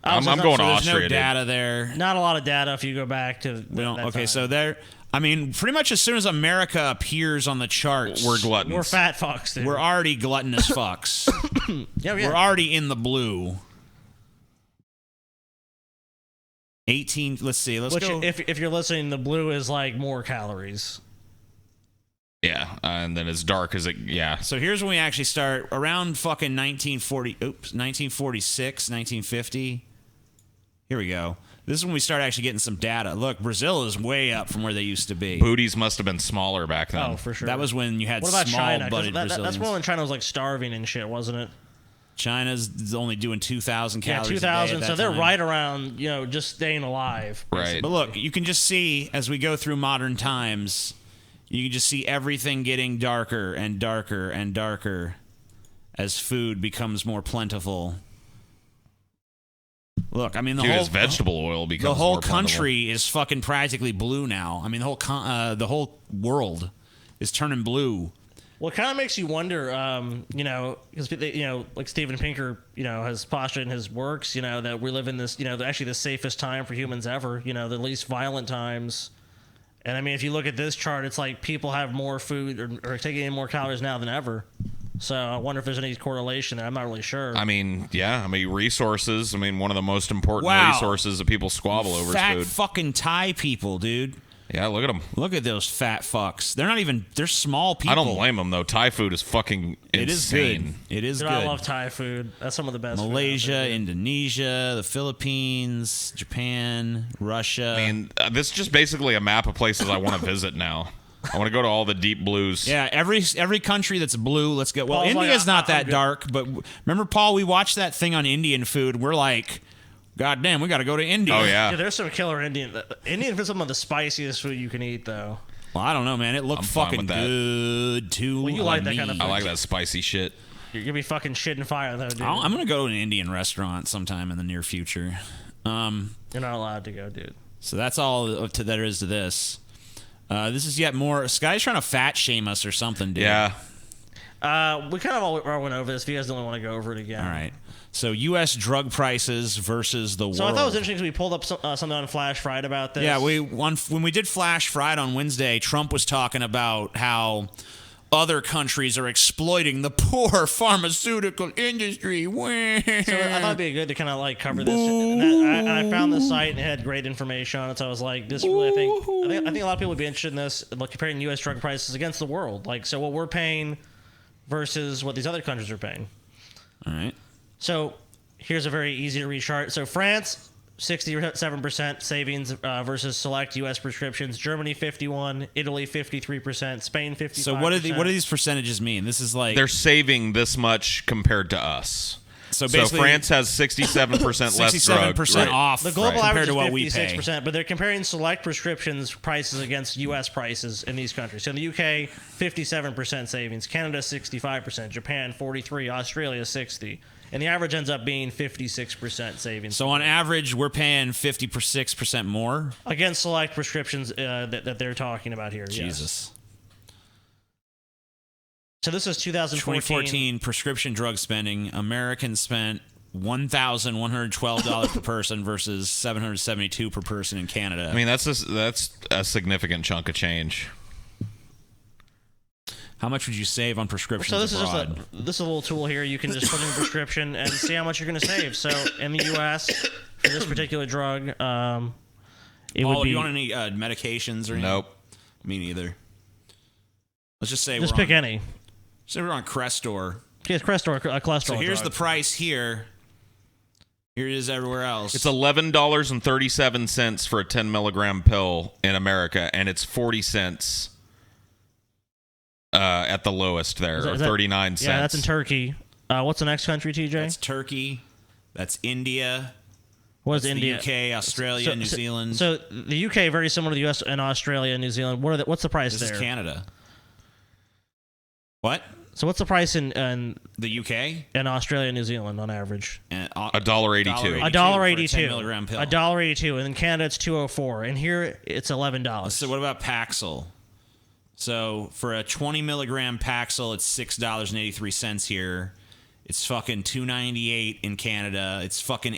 [SPEAKER 3] I was
[SPEAKER 4] I'm
[SPEAKER 3] just-
[SPEAKER 4] going
[SPEAKER 2] So
[SPEAKER 4] to
[SPEAKER 2] there's
[SPEAKER 4] Austria.
[SPEAKER 2] no data there.
[SPEAKER 3] Not a lot of data if you go back to.
[SPEAKER 2] We don't.
[SPEAKER 3] that
[SPEAKER 2] Okay,
[SPEAKER 3] time.
[SPEAKER 2] so there. Pretty much as soon as America appears on the charts,
[SPEAKER 4] Dude. We're gluttons.
[SPEAKER 3] we're fat fucks, dude.
[SPEAKER 2] we're already gluttonous fucks.
[SPEAKER 3] yeah.
[SPEAKER 2] We're already in the blue. 18. Let's see. Let's
[SPEAKER 3] Which,
[SPEAKER 2] go.
[SPEAKER 3] if you're listening, the blue is like more calories.
[SPEAKER 4] Yeah, and then as dark as it. Yeah.
[SPEAKER 2] So here's when we actually start around fucking 1946, 1950. Here we go. This is when we start actually getting some data. Look, Brazil is way up from where they used to be.
[SPEAKER 4] Booties must have been smaller back then.
[SPEAKER 3] Oh, for sure.
[SPEAKER 2] That was when you had
[SPEAKER 3] What about China? 'Cause
[SPEAKER 2] small-butted
[SPEAKER 3] that's
[SPEAKER 2] Brazilians.
[SPEAKER 3] when China was like starving and shit, wasn't it?
[SPEAKER 2] China's only doing 2,000 calories.
[SPEAKER 3] Yeah,
[SPEAKER 2] a day at
[SPEAKER 3] 2,000.
[SPEAKER 2] that
[SPEAKER 3] So they're
[SPEAKER 2] time.
[SPEAKER 3] right around, just staying alive.
[SPEAKER 4] Right.
[SPEAKER 2] But look, you can just see as we go through modern times, you can just see everything getting darker and darker and darker as food becomes more plentiful. Look, the
[SPEAKER 4] Dude,
[SPEAKER 2] whole
[SPEAKER 4] as vegetable oil becomes
[SPEAKER 2] the whole
[SPEAKER 4] more plentiful.
[SPEAKER 2] country is fucking practically blue now. The whole world is turning blue.
[SPEAKER 3] Well, it kind of makes you wonder, because like Steven Pinker, has postulated in his works, that we live in this, actually the safest time for humans ever, the least violent times. And I mean, if you look at this chart, it's like people have more food or taking in more calories now than ever. So I wonder if there's any correlation there. I'm not really sure.
[SPEAKER 4] I mean, yeah. Resources. One of the most important
[SPEAKER 2] Wow.
[SPEAKER 4] resources that people squabble over
[SPEAKER 2] Fat
[SPEAKER 4] is food.
[SPEAKER 2] fucking Thai people, dude.
[SPEAKER 4] Yeah, look at them.
[SPEAKER 2] Look at those fat fucks. They're small people.
[SPEAKER 4] I don't blame them though. Thai food is fucking insane.
[SPEAKER 2] It is good. It is
[SPEAKER 3] Dude,
[SPEAKER 2] good.
[SPEAKER 3] I love Thai food. That's some of the best food out
[SPEAKER 2] Malaysia,
[SPEAKER 3] there, dude.
[SPEAKER 2] Indonesia, the Philippines, Japan, Russia.
[SPEAKER 4] This is just basically a map of places I want to visit now. I want to go to all the deep blues.
[SPEAKER 2] Yeah, every country that's blue, let's go. Well,
[SPEAKER 3] Paul's like,
[SPEAKER 2] India's not
[SPEAKER 3] I'm
[SPEAKER 2] that
[SPEAKER 3] good.
[SPEAKER 2] dark, but remember, Paul, we watched that thing on Indian food. We're like, God damn, we got to go to India.
[SPEAKER 4] Oh
[SPEAKER 3] Dude,
[SPEAKER 4] yeah.
[SPEAKER 3] there's some killer Indian food, some of the spiciest food you can eat, though.
[SPEAKER 2] Well, I don't know, man. It looked
[SPEAKER 4] I'm fine
[SPEAKER 2] fucking
[SPEAKER 4] with that.
[SPEAKER 2] good too.
[SPEAKER 3] Well, you like that
[SPEAKER 2] me.
[SPEAKER 3] kind of
[SPEAKER 4] I like that spicy shit.
[SPEAKER 3] You're gonna be fucking shitting fire, though, dude.
[SPEAKER 2] I'm gonna go to an Indian restaurant sometime in the near future.
[SPEAKER 3] You're not allowed to go, dude.
[SPEAKER 2] So that's all there is to this. This is yet more. Sky's trying to fat shame us or something, dude.
[SPEAKER 4] Yeah.
[SPEAKER 3] We kind of all went over this. If you guys don't want to go over it again.
[SPEAKER 2] All right. So U.S. drug prices versus the world.
[SPEAKER 3] So I thought it was interesting because we pulled up something on Flash Friday about this.
[SPEAKER 2] Yeah, when we did Flash Friday on Wednesday, Trump was talking about how other countries are exploiting the poor pharmaceutical industry.
[SPEAKER 3] So I thought it'd be good to kind of like cover this. And I found the site and it had great information on it. So I was like, this really, I think a lot of people would be interested in this, like comparing U.S. drug prices against the world. Like, so what we're paying versus what these other countries are paying.
[SPEAKER 2] All right.
[SPEAKER 3] So here's a very easy to read chart. So France, 67% savings versus select U.S. prescriptions. Germany, 51%. Italy, 53%. Spain, 55%.
[SPEAKER 2] So what do these percentages mean? This is like
[SPEAKER 4] They're saving this much compared to us.
[SPEAKER 2] so
[SPEAKER 4] So
[SPEAKER 2] basically
[SPEAKER 4] France has 67% less drug.
[SPEAKER 2] 67%
[SPEAKER 4] Right.
[SPEAKER 2] off
[SPEAKER 3] The global
[SPEAKER 2] compared
[SPEAKER 3] average
[SPEAKER 2] to what we
[SPEAKER 3] is
[SPEAKER 2] pay.
[SPEAKER 3] 56%, but they're comparing select prescriptions prices against U.S. prices in these countries. So in the UK, 57% savings. Canada, 65%. Japan, 43%. Australia, 60%. And the average ends up being 56% savings.
[SPEAKER 2] So on average, we're paying 56% more.
[SPEAKER 3] Against select prescriptions that they're talking about here. Yes.
[SPEAKER 2] Jesus.
[SPEAKER 3] So this is 2014.
[SPEAKER 2] 2014 prescription drug spending. Americans spent $1,112 per person versus $772 per person in Canada.
[SPEAKER 4] That's a significant chunk of change.
[SPEAKER 2] How much would you save on prescriptions
[SPEAKER 3] So this
[SPEAKER 2] abroad?
[SPEAKER 3] is a little tool here. You can just put in a prescription and see how much you're going to save. So in the U.S. for this particular drug, it would be.
[SPEAKER 2] You want any medications or anything?
[SPEAKER 4] Nope.
[SPEAKER 2] Me neither. Let's just say
[SPEAKER 3] Just pick any.
[SPEAKER 2] Say we're on Crestor.
[SPEAKER 3] Yeah, it's Crestor, a cholesterol
[SPEAKER 2] So here's
[SPEAKER 3] drug.
[SPEAKER 2] the price here. Here it is everywhere else.
[SPEAKER 4] It's $11.37 for a 10 milligram pill in America, and it's 40 cents at the lowest there,
[SPEAKER 3] Is
[SPEAKER 4] or
[SPEAKER 3] that-
[SPEAKER 4] 39 cents.
[SPEAKER 3] Yeah, that's in Turkey. What's the next country, TJ?
[SPEAKER 2] That's Turkey. That's India.
[SPEAKER 3] What is
[SPEAKER 2] That's
[SPEAKER 3] India?
[SPEAKER 2] The UK, Australia, New Zealand.
[SPEAKER 3] So the UK very similar to the US and Australia and New Zealand. What's the price
[SPEAKER 2] this
[SPEAKER 3] there?
[SPEAKER 2] is Canada. What?
[SPEAKER 3] So what's the price in
[SPEAKER 2] The UK?
[SPEAKER 3] Australia and New Zealand on average?
[SPEAKER 4] $1.82.
[SPEAKER 3] $1.82.
[SPEAKER 2] For a 10 milligram pill.
[SPEAKER 3] $1.82, and in Canada it's $2.04, and here it's $11.
[SPEAKER 2] So what about Paxil? So for a 20 milligram Paxil, it's $6.83 here. It's fucking $2.98 in Canada. It's fucking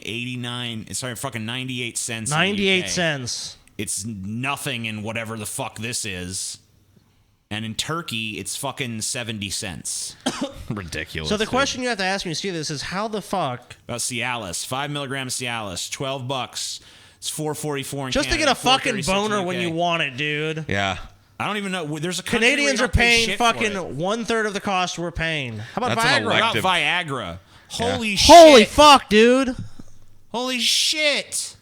[SPEAKER 2] fucking 98 cents.
[SPEAKER 3] 98
[SPEAKER 2] in the UK.
[SPEAKER 3] cents.
[SPEAKER 2] It's nothing in whatever the fuck this is. And in Turkey, it's fucking 70 cents.
[SPEAKER 4] Ridiculous.
[SPEAKER 3] So the
[SPEAKER 4] dude.
[SPEAKER 3] question you have to ask when you see this is how the fuck
[SPEAKER 2] About Cialis, 5 milligrams Cialis, $12. It's $4.44 in
[SPEAKER 3] just to
[SPEAKER 2] Canada,
[SPEAKER 3] get a fucking
[SPEAKER 2] $4.36
[SPEAKER 3] boner
[SPEAKER 2] in
[SPEAKER 3] when
[SPEAKER 2] UK.
[SPEAKER 3] you want it, dude.
[SPEAKER 4] Yeah.
[SPEAKER 2] I don't even know. There's a country where you
[SPEAKER 3] Canadians
[SPEAKER 2] don't
[SPEAKER 3] are
[SPEAKER 2] pay
[SPEAKER 3] paying
[SPEAKER 2] shit for it.
[SPEAKER 3] fucking 1/3 of the cost we're paying. How about
[SPEAKER 4] That's an
[SPEAKER 3] Viagra?
[SPEAKER 2] What about
[SPEAKER 4] elective.
[SPEAKER 2] Viagra? Holy shit!
[SPEAKER 3] Holy fuck, dude!
[SPEAKER 2] Holy shit!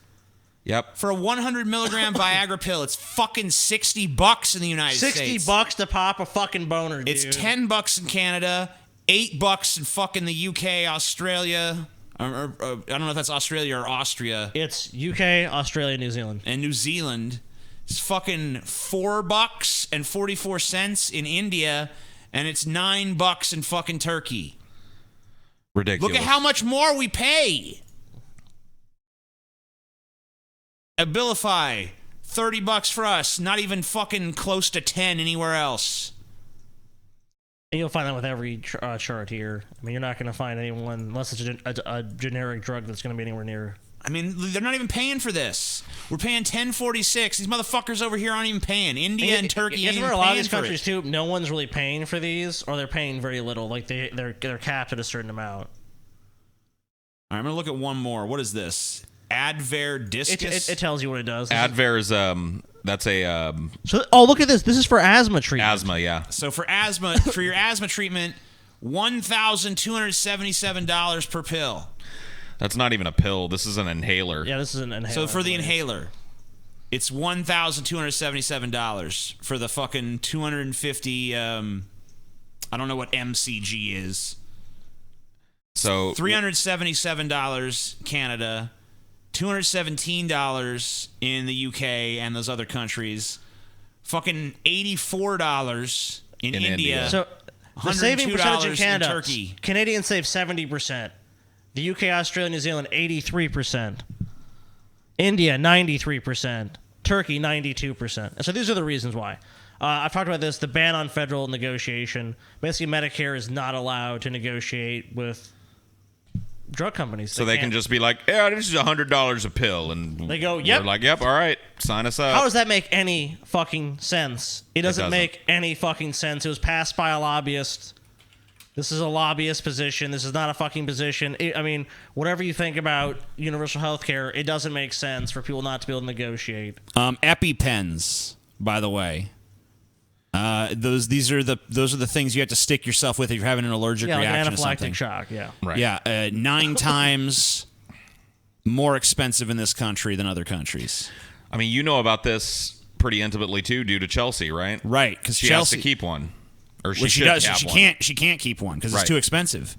[SPEAKER 4] Yep.
[SPEAKER 2] For a 100 milligram Viagra pill, it's fucking $60 in the United States.
[SPEAKER 3] $60 to pop a fucking boner, dude.
[SPEAKER 2] It's $10 in Canada, $8 in fucking the UK, Australia. Or, I don't know if that's Australia or Austria.
[SPEAKER 3] It's UK, Australia, New Zealand.
[SPEAKER 2] And New Zealand. It's fucking $4.44 in India, and it's $9 in fucking Turkey.
[SPEAKER 4] Ridiculous.
[SPEAKER 2] Look at how much more we pay. Abilify, $30 for us. Not even fucking close to 10 anywhere else.
[SPEAKER 3] And you'll find that with every chart here. I mean, you're not going to find anyone, unless it's a generic drug that's going to be anywhere near.
[SPEAKER 2] I mean, they're not even paying for this. We're paying $10.46. These motherfuckers over here aren't even paying. India and Turkey ain't
[SPEAKER 3] It's
[SPEAKER 2] even
[SPEAKER 3] where a lot of
[SPEAKER 2] paying
[SPEAKER 3] these
[SPEAKER 2] for
[SPEAKER 3] countries
[SPEAKER 2] it.
[SPEAKER 3] too. No one's really paying for these, or they're paying very little. Like they're capped at a certain amount.
[SPEAKER 2] All right, I'm gonna look at one more. What is this? Advair Discus.
[SPEAKER 3] It tells you what it does.
[SPEAKER 4] Advair is that's a
[SPEAKER 3] Look at this. This is for asthma treatment.
[SPEAKER 4] asthma. Yeah.
[SPEAKER 2] So for asthma, for your asthma treatment, $1,277 per pill.
[SPEAKER 4] That's not even a pill. This is an inhaler.
[SPEAKER 3] Yeah, this is an inhaler.
[SPEAKER 2] So for the
[SPEAKER 3] I believe.
[SPEAKER 2] inhaler, it's $1,277 for the fucking 250. I don't know what MCG is.
[SPEAKER 4] So
[SPEAKER 2] $377 Canada, $217 in the UK and those other countries, fucking $84 in
[SPEAKER 4] In
[SPEAKER 2] India.
[SPEAKER 4] India.
[SPEAKER 3] So the saving percentage in
[SPEAKER 2] $102
[SPEAKER 3] Canada,
[SPEAKER 2] Turkey.
[SPEAKER 3] Canadians save 70%. The UK, Australia, New Zealand, 83%. India, 93%. Turkey, 92%. And so these are the reasons why. I've talked about this, the ban on federal negotiation. Basically, Medicare is not allowed to negotiate with drug companies.
[SPEAKER 4] So they can
[SPEAKER 3] can't-
[SPEAKER 4] just be like, yeah, this is $100 a pill, and
[SPEAKER 3] They go, yep.
[SPEAKER 4] We're like, yep, all right, sign us up.
[SPEAKER 3] How does that make any fucking sense? It doesn't
[SPEAKER 4] doesn't.
[SPEAKER 3] make any fucking sense. It was passed by a lobbyist. This is a lobbyist position. This is not a fucking position. I mean, whatever you think about universal health care, it doesn't make sense for people not to be able to negotiate.
[SPEAKER 2] EpiPens, by the way. Those are the things you have to stick yourself with if you're having an allergic
[SPEAKER 3] Yeah, like
[SPEAKER 2] reaction
[SPEAKER 3] an
[SPEAKER 2] to something.
[SPEAKER 3] anaphylactic shock, yeah.
[SPEAKER 4] Right.
[SPEAKER 2] Yeah, 9 times more expensive in this country than other countries.
[SPEAKER 4] I mean, you know about this pretty intimately too, due to Chelsea, right?
[SPEAKER 2] Right, because
[SPEAKER 4] She
[SPEAKER 2] Chelsea
[SPEAKER 4] has to keep one, or she
[SPEAKER 2] Well, she
[SPEAKER 4] should
[SPEAKER 2] does.
[SPEAKER 4] have
[SPEAKER 2] She
[SPEAKER 4] one.
[SPEAKER 2] can't. She can't keep one because
[SPEAKER 4] Right.
[SPEAKER 2] it's too expensive.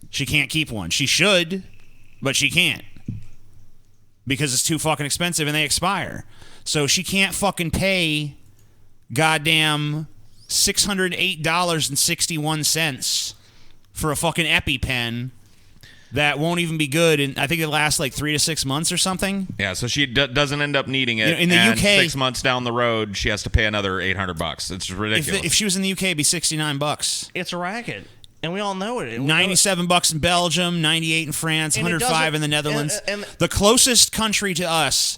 [SPEAKER 2] She can't keep one. She should, but she can't because it's too fucking expensive and they expire. So she can't fucking pay goddamn $608.61 for a fucking EpiPen that won't even be good. And I think it lasts like 3 to 6 months or something.
[SPEAKER 4] Yeah, so she doesn't end up needing it.
[SPEAKER 2] You know, in the
[SPEAKER 4] and
[SPEAKER 2] UK
[SPEAKER 4] 6 months down the road, she has to pay another $800. It's ridiculous.
[SPEAKER 2] If she was in the UK, it'd be $69.
[SPEAKER 3] It's a racket. And we all know it. We know it.
[SPEAKER 2] $97 in Belgium, 98 in France,
[SPEAKER 3] And it
[SPEAKER 2] 105 in the
[SPEAKER 3] doesn't-
[SPEAKER 2] Netherlands.
[SPEAKER 3] and-
[SPEAKER 2] The closest country to us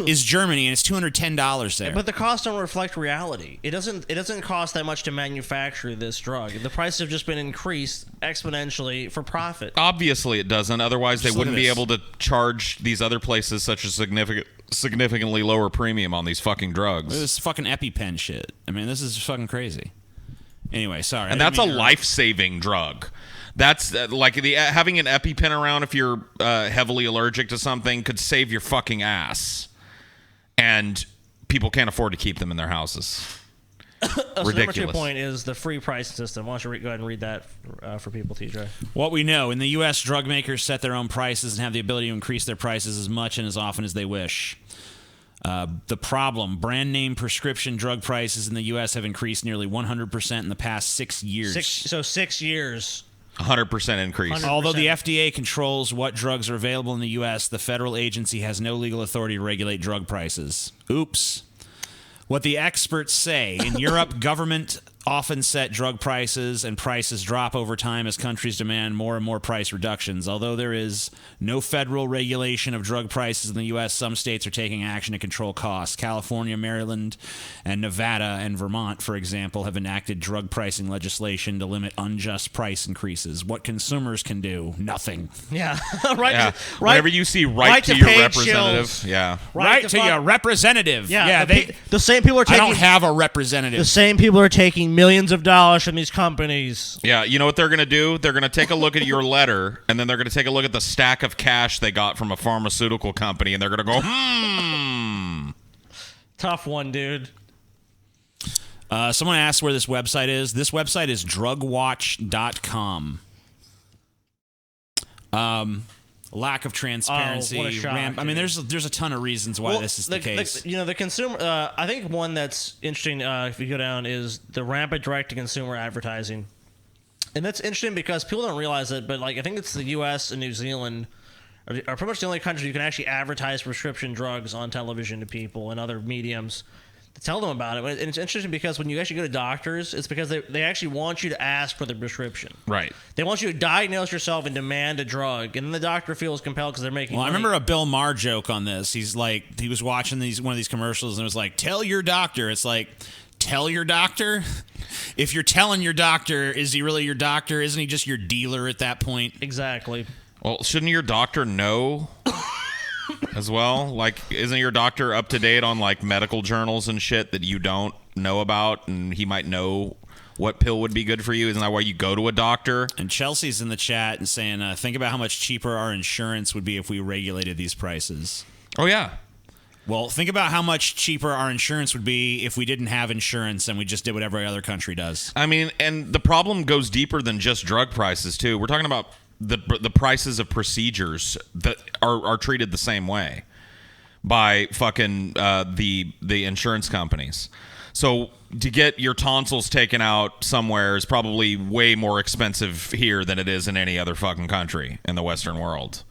[SPEAKER 2] is Germany, and it's $210 there.
[SPEAKER 3] But the costs don't reflect reality. It doesn't cost that much to manufacture this drug. The prices have just been increased exponentially for profit.
[SPEAKER 4] Obviously, it doesn't. Otherwise, they
[SPEAKER 2] Just look
[SPEAKER 4] wouldn't
[SPEAKER 2] at
[SPEAKER 4] be
[SPEAKER 2] this.
[SPEAKER 4] able to charge these other places such a significantly lower premium on these fucking drugs.
[SPEAKER 2] This fucking EpiPen shit. I mean, this is fucking crazy. Anyway, sorry.
[SPEAKER 4] And that's a life-saving drug. That's like having an EpiPen around if you're heavily allergic to something could save your fucking ass. And people can't afford to keep them in their houses.
[SPEAKER 3] So
[SPEAKER 4] Ridiculous.
[SPEAKER 3] number 2 point is the free pricing system. Why don't you go ahead and read that for people, TJ?
[SPEAKER 2] What we know, in the U.S., drug makers set their own prices and have the ability to increase their prices as much and as often as they wish. The problem, brand name prescription drug prices in the U.S. have increased nearly 100% in the past 6 years.
[SPEAKER 3] 6 years.
[SPEAKER 4] 100% increase.
[SPEAKER 3] 100%.
[SPEAKER 2] Although the FDA controls what drugs are available in the U.S., the federal agency has no legal authority to regulate drug prices. Oops. What the experts say, in Europe, government often set drug prices, and prices drop over time as countries demand more and more price reductions. Although there is no federal regulation of drug prices in the U.S., some states are taking action to control costs. California, Maryland, and Nevada and Vermont, for example, have enacted drug pricing legislation to limit unjust price increases. What consumers can do? Nothing.
[SPEAKER 3] Yeah. right.
[SPEAKER 4] Yeah.
[SPEAKER 3] Right.
[SPEAKER 4] Whenever you see right to your
[SPEAKER 3] paid
[SPEAKER 4] representative,
[SPEAKER 3] shills.
[SPEAKER 4] yeah.
[SPEAKER 2] Right to
[SPEAKER 3] fuck-
[SPEAKER 2] your representative.
[SPEAKER 3] Yeah.
[SPEAKER 2] they.
[SPEAKER 3] The same people are
[SPEAKER 2] I
[SPEAKER 3] taking.
[SPEAKER 2] don't have a
[SPEAKER 3] the
[SPEAKER 2] representative.
[SPEAKER 3] same people are taking millions of dollars from these companies.
[SPEAKER 4] Yeah, you know what they're going to do? They're going to take a look at your letter, and then they're going to take a look at the stack of cash they got from a pharmaceutical company, and they're going to go,
[SPEAKER 3] Tough one, dude.
[SPEAKER 2] Someone asked where this website is. This website is drugwatch.com. Lack of transparency.
[SPEAKER 3] what a shock,
[SPEAKER 2] I mean,
[SPEAKER 3] dude.
[SPEAKER 2] there's a ton of reasons why this is the case.
[SPEAKER 3] The consumer. I think one that's interesting. If you go down, is the rampant direct-to-consumer advertising, and that's interesting because people don't realize it. But like, I think it's the U.S. and New Zealand are pretty much the only countries you can actually advertise prescription drugs on television to people and other mediums to tell them about it. And it's interesting because when you actually go to doctors, it's because they actually want you to ask for the prescription.
[SPEAKER 4] right.
[SPEAKER 3] They want you to diagnose yourself and demand a drug, and then the doctor feels compelled because they're making
[SPEAKER 2] Well, I
[SPEAKER 3] money.
[SPEAKER 2] remember a Bill Maher joke on this. He's like, he was watching one of these commercials and it was like, tell your doctor. It's like, tell your doctor? If you're telling your doctor, is he really your doctor? Isn't he just your dealer at that point?
[SPEAKER 3] Exactly.
[SPEAKER 4] Well, shouldn't your doctor know as well? Like, isn't your doctor up to date on, like, medical journals and shit that you don't know about, and he might know what pill would be good for you? Isn't that why you go to a doctor?
[SPEAKER 2] And Chelsea's in the chat and saying, think about how much cheaper our insurance would be if we regulated these prices.
[SPEAKER 4] Oh, yeah.
[SPEAKER 2] Well, think about how much cheaper our insurance would be if we didn't have insurance and we just did what every other country does.
[SPEAKER 4] I mean, and the problem goes deeper than just drug prices, too. We're talking about the prices of procedures that are treated the same way by fucking the insurance companies. So to get your tonsils taken out somewhere is probably way more expensive here than it is in any other fucking country in the Western world.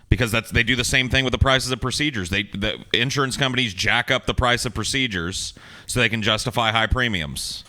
[SPEAKER 4] Because they do the same thing with the prices of procedures. The insurance companies jack up the price of procedures so they can justify high premiums.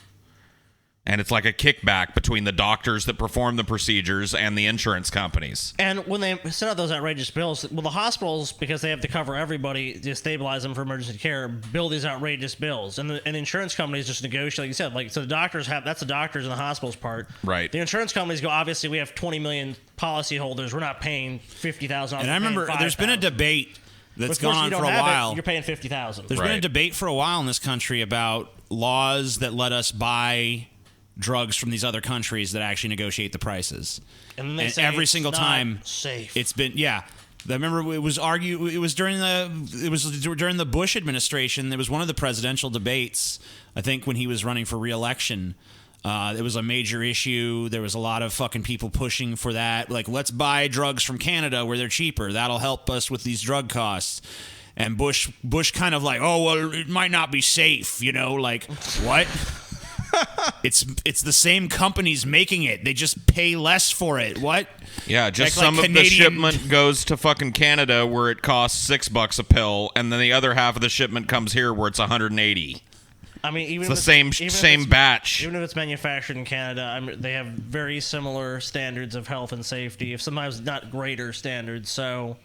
[SPEAKER 4] And it's like a kickback between the doctors that perform the procedures and the insurance companies.
[SPEAKER 3] And when they send out those outrageous bills, well, the hospitals, because they have to cover everybody to stabilize them for emergency care, bill these outrageous bills. And the insurance companies just negotiate, like you said, like, so the doctors that's the doctors and the hospital's part.
[SPEAKER 4] Right.
[SPEAKER 3] The insurance companies go, obviously, we have 20 million policyholders. We're not paying $50,000.
[SPEAKER 2] And I remember there's been a debate that's gone on for a while.
[SPEAKER 3] You're paying $50,000.
[SPEAKER 2] There's been a debate for a while in this country about laws that let us buy drugs from these other countries that actually negotiate the prices.
[SPEAKER 3] And they say
[SPEAKER 2] every
[SPEAKER 3] it's
[SPEAKER 2] single
[SPEAKER 3] not
[SPEAKER 2] time
[SPEAKER 3] safe.
[SPEAKER 2] it's been I remember it was during the Bush administration. There was one of the presidential debates, I think, when he was running for re-election. It was a major issue. There was a lot of fucking people pushing for that. Like, let's buy drugs from Canada where they're cheaper. That'll help us with these drug costs. And Bush kind of like, oh, well, it might not be safe, like, what? It's the same companies making it. They just pay less for it. What?
[SPEAKER 4] Yeah, just
[SPEAKER 2] Like
[SPEAKER 4] some of the
[SPEAKER 2] Canadian-
[SPEAKER 4] shipment goes to fucking Canada where it costs $6 a pill, and then the other half of the shipment comes here where it's $180.
[SPEAKER 3] I mean, even
[SPEAKER 4] It's
[SPEAKER 3] if
[SPEAKER 4] the
[SPEAKER 3] even if
[SPEAKER 4] same
[SPEAKER 3] it's-
[SPEAKER 4] batch.
[SPEAKER 3] Even if it's manufactured in Canada, they have very similar standards of health and safety, if sometimes not greater standards. So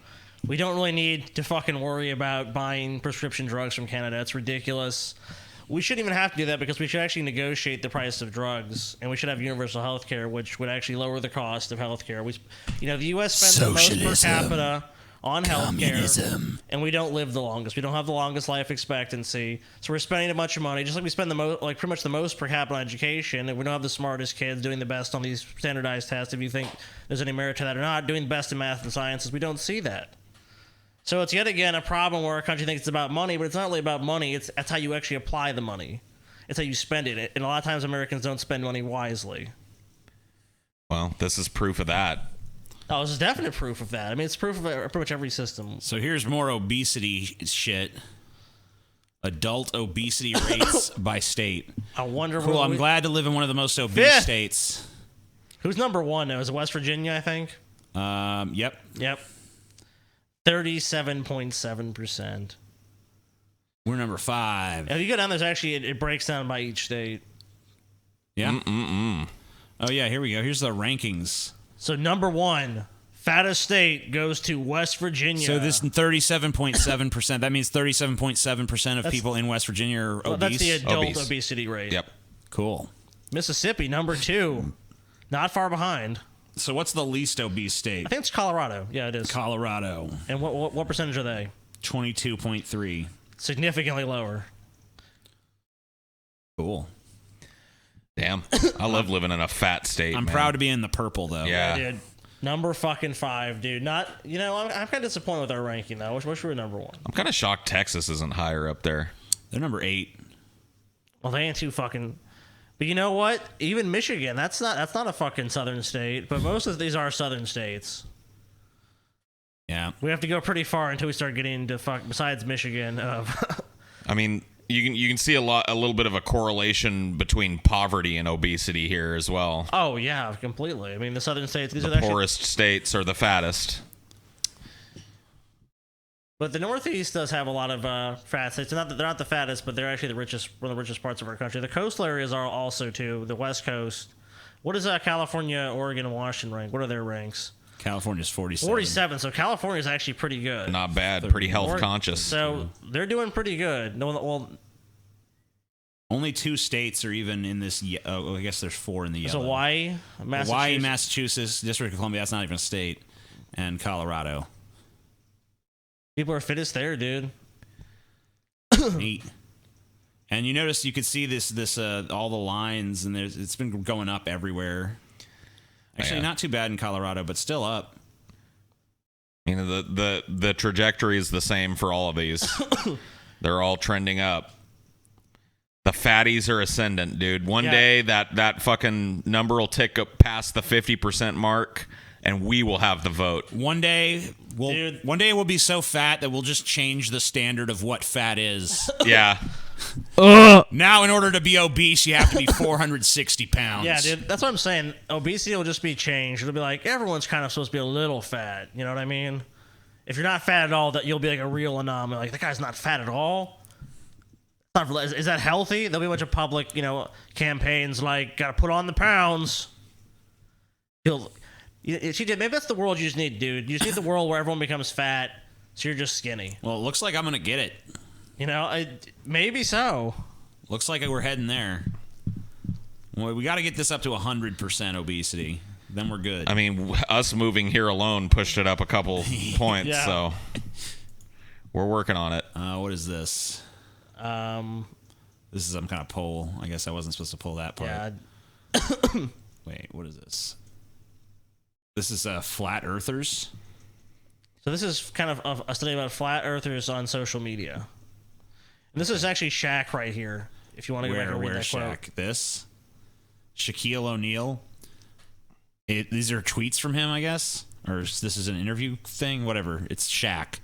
[SPEAKER 3] we don't really need to fucking worry about buying prescription drugs from Canada. It's ridiculous. We shouldn't even have to do that because we should actually negotiate the price of drugs, and we should have universal health care, which would actually lower the cost of health care. The U.S. spends the most per capita on health care, and we don't live the longest. We don't have the longest life expectancy, so we're spending a bunch of money, just like we spend pretty much the most per capita on education, and we don't have the smartest kids doing the best on these standardized tests. If you think there's any merit to that or not, doing the best in math and sciences, we don't see that. So it's yet again a problem where our country thinks it's about money, but it's not really about money. That's how you actually apply the money. It's how you spend it. And a lot of times Americans don't spend money wisely.
[SPEAKER 4] Well, this is proof of that.
[SPEAKER 3] Oh, this is definite proof of that. I mean, it's proof of pretty much every system.
[SPEAKER 2] So here's more obesity shit. Adult obesity rates by state.
[SPEAKER 3] I wonder
[SPEAKER 2] Cool,
[SPEAKER 3] what
[SPEAKER 2] I'm glad to live in one of the most obese
[SPEAKER 3] Fifth.
[SPEAKER 2] states.
[SPEAKER 3] Who's number one now? Is it West Virginia, I think?
[SPEAKER 2] Yep.
[SPEAKER 3] Yep. 37.7%.
[SPEAKER 2] We're number 5.
[SPEAKER 3] If you go down, there's actually, it breaks down by each state.
[SPEAKER 2] Yeah. Oh, yeah, here we go. Here's the rankings.
[SPEAKER 3] So number one, fattest state goes to West Virginia.
[SPEAKER 2] So this 37.7%, that means 37.7% of people in West Virginia are
[SPEAKER 3] Well,
[SPEAKER 2] obese.
[SPEAKER 3] that's the adult
[SPEAKER 4] Obese.
[SPEAKER 3] obesity rate.
[SPEAKER 4] Yep.
[SPEAKER 2] Cool.
[SPEAKER 3] Mississippi, number 2. Not far behind.
[SPEAKER 2] So what's the least obese state?
[SPEAKER 3] I think it's Colorado. Yeah, it is.
[SPEAKER 2] Colorado,
[SPEAKER 3] And what percentage are they?
[SPEAKER 2] 22.3.
[SPEAKER 3] Significantly lower.
[SPEAKER 2] Cool.
[SPEAKER 4] Damn. I love living in a fat state.
[SPEAKER 2] I'm
[SPEAKER 4] man.
[SPEAKER 2] proud to be in the purple, though.
[SPEAKER 4] Yeah.
[SPEAKER 3] Dude, number fucking 5, dude. I'm kind of disappointed with our ranking, though. I wish we were number 1.
[SPEAKER 4] I'm kind of shocked Texas isn't higher up there.
[SPEAKER 2] They're number 8.
[SPEAKER 3] Well, they ain't too fucking... But you know what? Even Michigan, that's not a fucking southern state, but most of these are southern states.
[SPEAKER 2] Yeah.
[SPEAKER 3] We have to go pretty far until we start getting into besides Michigan.
[SPEAKER 4] I mean, you can see a little bit of a correlation between poverty and obesity here as well.
[SPEAKER 3] Oh yeah, completely. I mean, the southern states, these are
[SPEAKER 4] The
[SPEAKER 3] actually,
[SPEAKER 4] poorest states are the fattest.
[SPEAKER 3] but the Northeast does have a lot of fat states. They're not the fattest, but they're actually one of the richest parts of our country. The coastal areas are also too. The West Coast. What is California, Oregon, and Washington rank? What are their ranks?
[SPEAKER 2] California's 47.
[SPEAKER 3] 47. So California is actually pretty good.
[SPEAKER 4] Not bad. Pretty health conscious.
[SPEAKER 3] So they're doing pretty good. No, well,
[SPEAKER 2] Only 2 states are even in this. Oh, I guess there's 4 in the
[SPEAKER 3] there's
[SPEAKER 2] yellow.
[SPEAKER 3] Hawaii, Massachusetts.
[SPEAKER 2] Hawaii, Massachusetts, District of Columbia. That's not even a state. And Colorado.
[SPEAKER 3] People are fittest there, dude.
[SPEAKER 2] 8. And you notice you could see this all the lines, and it's been going up everywhere. Actually,
[SPEAKER 4] Yeah.
[SPEAKER 2] not too bad in Colorado, but still up.
[SPEAKER 4] You know, the trajectory is the same for all of these. They're all trending up. The fatties are ascendant, dude. One
[SPEAKER 3] Yeah.
[SPEAKER 4] day that fucking number will tick up past the 50% mark, and we will have the vote.
[SPEAKER 2] One day
[SPEAKER 3] Dude.
[SPEAKER 2] we'll be so fat that we'll just change the standard of what fat is.
[SPEAKER 4] Yeah.
[SPEAKER 2] Now, in order to be obese, you have to be 460 pounds.
[SPEAKER 3] Yeah, dude. That's what I'm saying. Obesity will just be changed. It'll be like everyone's kind of supposed to be a little fat. You know what I mean? If you're not fat at all, that you'll be like a real anomaly. Like that guy's not fat at all. Is that healthy? There'll be a bunch of public, campaigns like "Gotta put on the pounds." CJ, maybe that's the world you just need, dude. You just need the world where everyone becomes fat, so you're just skinny.
[SPEAKER 2] Well, it looks like I'm gonna get it.
[SPEAKER 3] Maybe so.
[SPEAKER 2] Looks like we're heading there. Well, we got to get this up to 100% obesity. Then we're good.
[SPEAKER 4] I mean, us moving here alone pushed it up a couple points,
[SPEAKER 3] Yeah.
[SPEAKER 4] so we're working on it.
[SPEAKER 2] What is this? This is some kind of poll. I guess I wasn't supposed to pull that part.
[SPEAKER 3] Yeah.
[SPEAKER 2] Wait, what is this? This is flat earthers.
[SPEAKER 3] So this is kind of a study about flat earthers on social media. And this is actually Shaq right here. If you want to go back and read that quote.
[SPEAKER 2] Shaq? This? Shaquille O'Neal? These are tweets from him, I guess? Or this is an interview thing? Whatever. It's Shaq.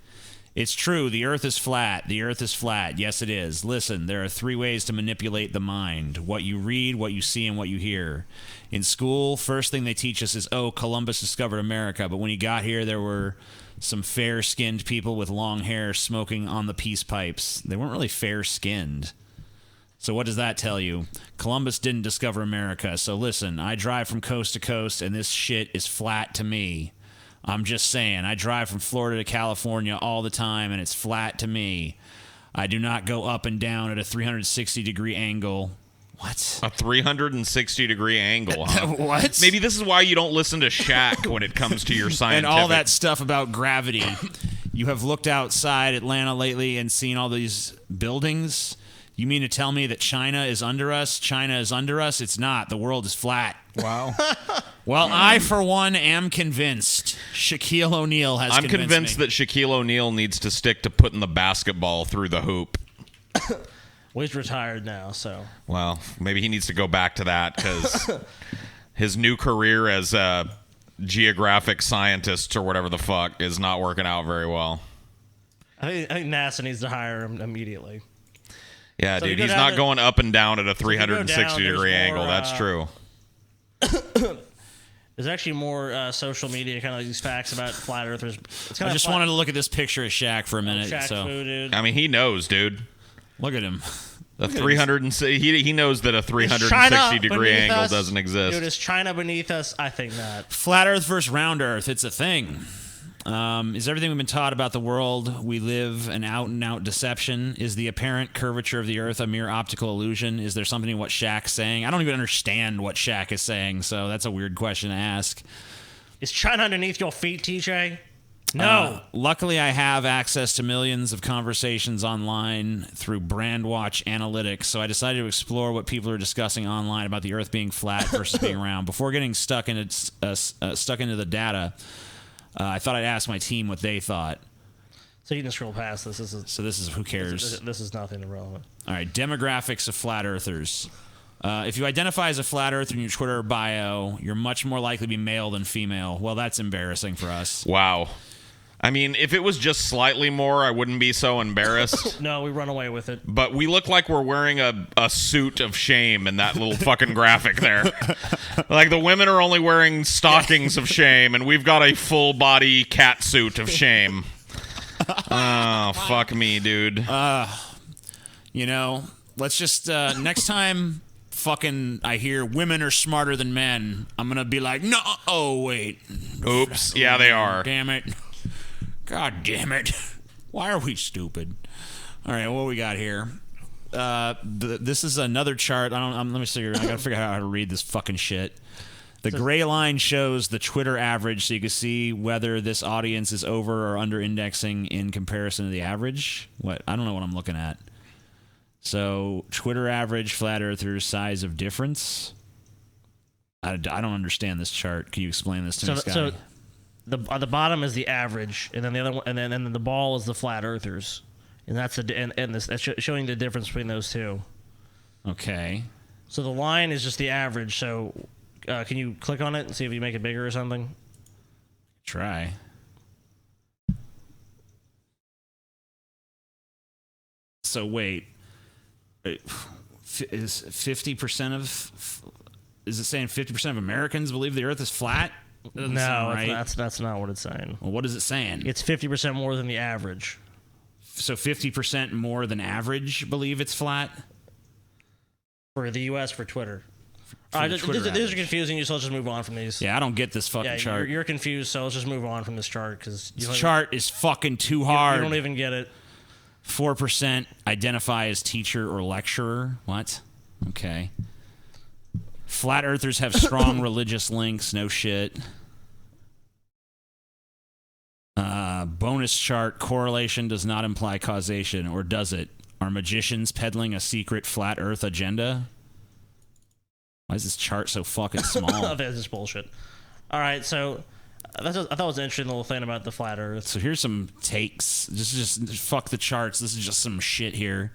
[SPEAKER 2] It's true. The earth is flat. The earth is flat. Yes, it is. Listen, there are 3 ways to manipulate the mind. What you read, what you see, and what you hear. In school, first thing they teach us is, Columbus discovered America. But when he got here, there were some fair-skinned people with long hair smoking on the peace pipes. They weren't really fair-skinned. So what does that tell you? Columbus didn't discover America. So listen, I drive from coast to coast, and this shit is flat to me. I'm just saying, I drive from Florida to California all the time, and it's flat to me. I do not go up and down at a 360-degree angle. What?
[SPEAKER 4] A 360-degree angle, huh?
[SPEAKER 2] What?
[SPEAKER 4] Maybe this is why you don't listen to Shaq when it comes to your scientific.
[SPEAKER 2] And all that stuff about gravity. You have looked outside Atlanta lately and seen all these buildings? You mean to tell me that China is under us? China is under us? It's not. The world is flat.
[SPEAKER 4] Wow.
[SPEAKER 2] Well, I, for one, am convinced. Shaquille O'Neal has
[SPEAKER 4] I'm convinced
[SPEAKER 2] me.
[SPEAKER 4] that Shaquille O'Neal needs to stick to putting the basketball through the hoop.
[SPEAKER 3] Well, he's retired now, so.
[SPEAKER 4] Well, maybe he needs to go back to that because his new career as a geographic scientist or whatever the fuck is not working out very well.
[SPEAKER 3] I think NASA needs to hire him immediately.
[SPEAKER 4] Yeah,
[SPEAKER 3] So
[SPEAKER 4] dude,
[SPEAKER 3] you go
[SPEAKER 4] he's
[SPEAKER 3] down
[SPEAKER 4] not
[SPEAKER 3] to-
[SPEAKER 4] going up and down at a
[SPEAKER 3] you go down,
[SPEAKER 4] 360-degree
[SPEAKER 3] there's
[SPEAKER 4] angle.
[SPEAKER 3] more,
[SPEAKER 4] That's true.
[SPEAKER 3] There's actually more social media kind of these facts about flat earthers. It's kind
[SPEAKER 2] I
[SPEAKER 3] of
[SPEAKER 2] just wanted to look at this picture of Shaq for a minute.
[SPEAKER 3] Shaq
[SPEAKER 2] So
[SPEAKER 3] Fu, dude.
[SPEAKER 4] I mean, he knows, dude.
[SPEAKER 2] look at him.
[SPEAKER 4] The 300 he knows that a
[SPEAKER 3] Is China
[SPEAKER 4] 360-degree
[SPEAKER 3] beneath
[SPEAKER 4] angle
[SPEAKER 3] us?
[SPEAKER 4] doesn't exist.
[SPEAKER 3] Dude, is China beneath us? I think not.
[SPEAKER 2] Flat Earth versus round Earth. It's a thing. Is everything we've been taught about the world we live an out-and-out deception? Is the apparent curvature of the Earth a mere optical illusion? Is there something in what Shaq's saying? I don't even understand what Shaq is saying, so that's a weird question to ask.
[SPEAKER 3] Is China underneath your feet, TJ? No.
[SPEAKER 2] Luckily, I have access to millions of conversations online through Brandwatch Analytics, so I decided to explore what people are discussing online about the Earth being flat versus being round. Before getting stuck into the data, I thought I'd ask my team what they thought.
[SPEAKER 3] So you can scroll past this.
[SPEAKER 2] So this is who cares.
[SPEAKER 3] This is nothing irrelevant.
[SPEAKER 2] All right, demographics of flat earthers. If you identify as a flat earther in your Twitter bio, you're much more likely to be male than female. Well, that's embarrassing for us.
[SPEAKER 4] Wow. I mean, if it was just slightly more, I wouldn't be so embarrassed.
[SPEAKER 3] No, we run away with it.
[SPEAKER 4] But we look like we're wearing a suit of shame in that little fucking graphic there. Like the women are only wearing stockings of shame, and we've got a full body cat suit of shame. Oh, fuck me, dude.
[SPEAKER 2] You know, let's just next time fucking I hear women are smarter than men, I'm gonna be like, no, oh wait,
[SPEAKER 4] Oops. Yeah, they are.
[SPEAKER 2] damn it, god damn it, why are we stupid? All right, what we got here? This is another chart. Let me figure. I gotta figure out how to read this fucking shit. The gray line shows the Twitter average, so you can see whether this audience is over or under indexing in comparison to the average. What? I don't know what I'm looking at. So Twitter average, flat earthers, size of difference. I don't understand this chart. Can you explain this to me, Scotty?
[SPEAKER 3] So on the bottom is the average, and then the other one, and then the ball is the flat earthers, and that's that's showing the difference between those two.
[SPEAKER 2] Okay.
[SPEAKER 3] So the line is just the average. So can you click on it and see if you make it bigger or something?
[SPEAKER 2] Try. So wait. Is 50% of... Is it saying 50% of Americans believe the Earth is flat? Doesn't
[SPEAKER 3] No,
[SPEAKER 2] sound right.
[SPEAKER 3] that's not what it's saying.
[SPEAKER 2] Well, what is it saying?
[SPEAKER 3] It's 50% more than the average.
[SPEAKER 2] So 50% more than average believe it's flat?
[SPEAKER 3] For the U.S. for Twitter.
[SPEAKER 2] For the Twitter
[SPEAKER 3] These are
[SPEAKER 2] average.
[SPEAKER 3] confusing, so let's just move on from these.
[SPEAKER 2] Yeah, I don't get this fucking
[SPEAKER 3] Yeah,
[SPEAKER 2] chart.
[SPEAKER 3] you're confused, so let's just move on from this chart because
[SPEAKER 2] This chart is fucking too
[SPEAKER 3] you
[SPEAKER 2] hard.
[SPEAKER 3] don't even get it.
[SPEAKER 2] 4% identify as teacher or lecturer. What? Okay. Flat earthers have strong religious links. No shit. Bonus chart. Correlation does not imply causation, or does it? Are magicians peddling a secret flat earth agenda? Why is this chart so fucking small?
[SPEAKER 3] That's just bullshit. All right, so I thought it was an interesting little thing about the flat Earth.
[SPEAKER 2] So here's some takes. Just fuck the charts. This is just some shit here.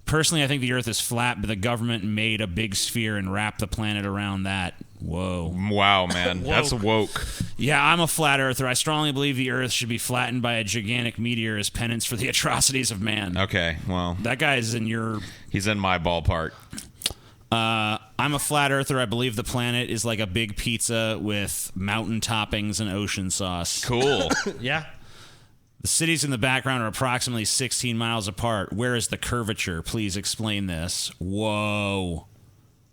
[SPEAKER 2] Personally, I think the Earth is flat, but the government made a big sphere and wrapped the planet around that. Whoa.
[SPEAKER 4] Wow, man. That's woke.
[SPEAKER 2] Yeah, I'm a flat earther. I strongly believe the Earth should be flattened by a gigantic meteor as penance for the atrocities of man.
[SPEAKER 4] Okay, well,
[SPEAKER 2] That guy's in your...
[SPEAKER 4] he's in my ballpark.
[SPEAKER 2] I'm a flat earther. I believe the planet is like a big pizza with mountain toppings and ocean sauce.
[SPEAKER 4] Cool.
[SPEAKER 3] Yeah.
[SPEAKER 2] The cities in the background are approximately 16 miles apart. Where is the curvature? Please explain this. Whoa.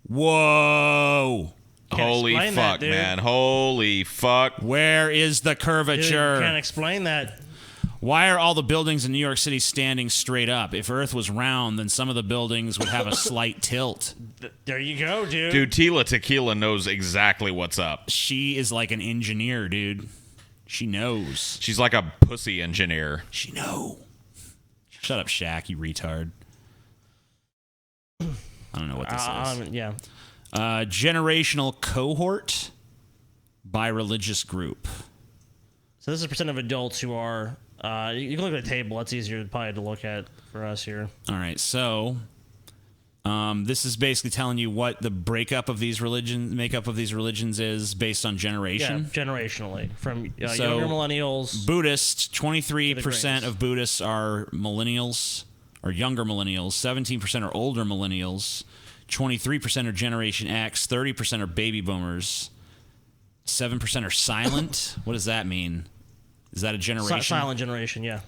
[SPEAKER 2] Whoa.
[SPEAKER 4] Holy
[SPEAKER 3] explain that,
[SPEAKER 4] fuck,
[SPEAKER 3] dude.
[SPEAKER 4] man. Holy fuck.
[SPEAKER 2] Where is the
[SPEAKER 3] Dude,
[SPEAKER 2] curvature?
[SPEAKER 3] you can't explain that.
[SPEAKER 2] Why are all the buildings in New York City standing straight up? If Earth was round, then some of the buildings would have a slight tilt.
[SPEAKER 3] There you go, dude.
[SPEAKER 4] Dude, Tila Tequila knows exactly what's up.
[SPEAKER 2] She is like an engineer, dude. She knows.
[SPEAKER 4] She's like a pussy engineer.
[SPEAKER 2] She know. Shut up, Shaq, you retard. I don't know what this is.
[SPEAKER 3] Yeah.
[SPEAKER 2] Generational cohort by religious group.
[SPEAKER 3] So this is percent of adults who are. You can look at the table. That's easier probably to look at for us here.
[SPEAKER 2] All right, so this is basically telling you what the makeup of these religions is based on
[SPEAKER 3] Yeah,
[SPEAKER 2] generation.
[SPEAKER 3] generationally from
[SPEAKER 2] So,
[SPEAKER 3] younger millennials.
[SPEAKER 2] Buddhist, 23%
[SPEAKER 3] greatest.
[SPEAKER 2] of Buddhists are millennials or younger millennials. 17% are older millennials. 23% are Generation X. 30% are baby boomers. 7% are silent. What does that mean? Is that a generation?
[SPEAKER 3] Silent generation, yeah.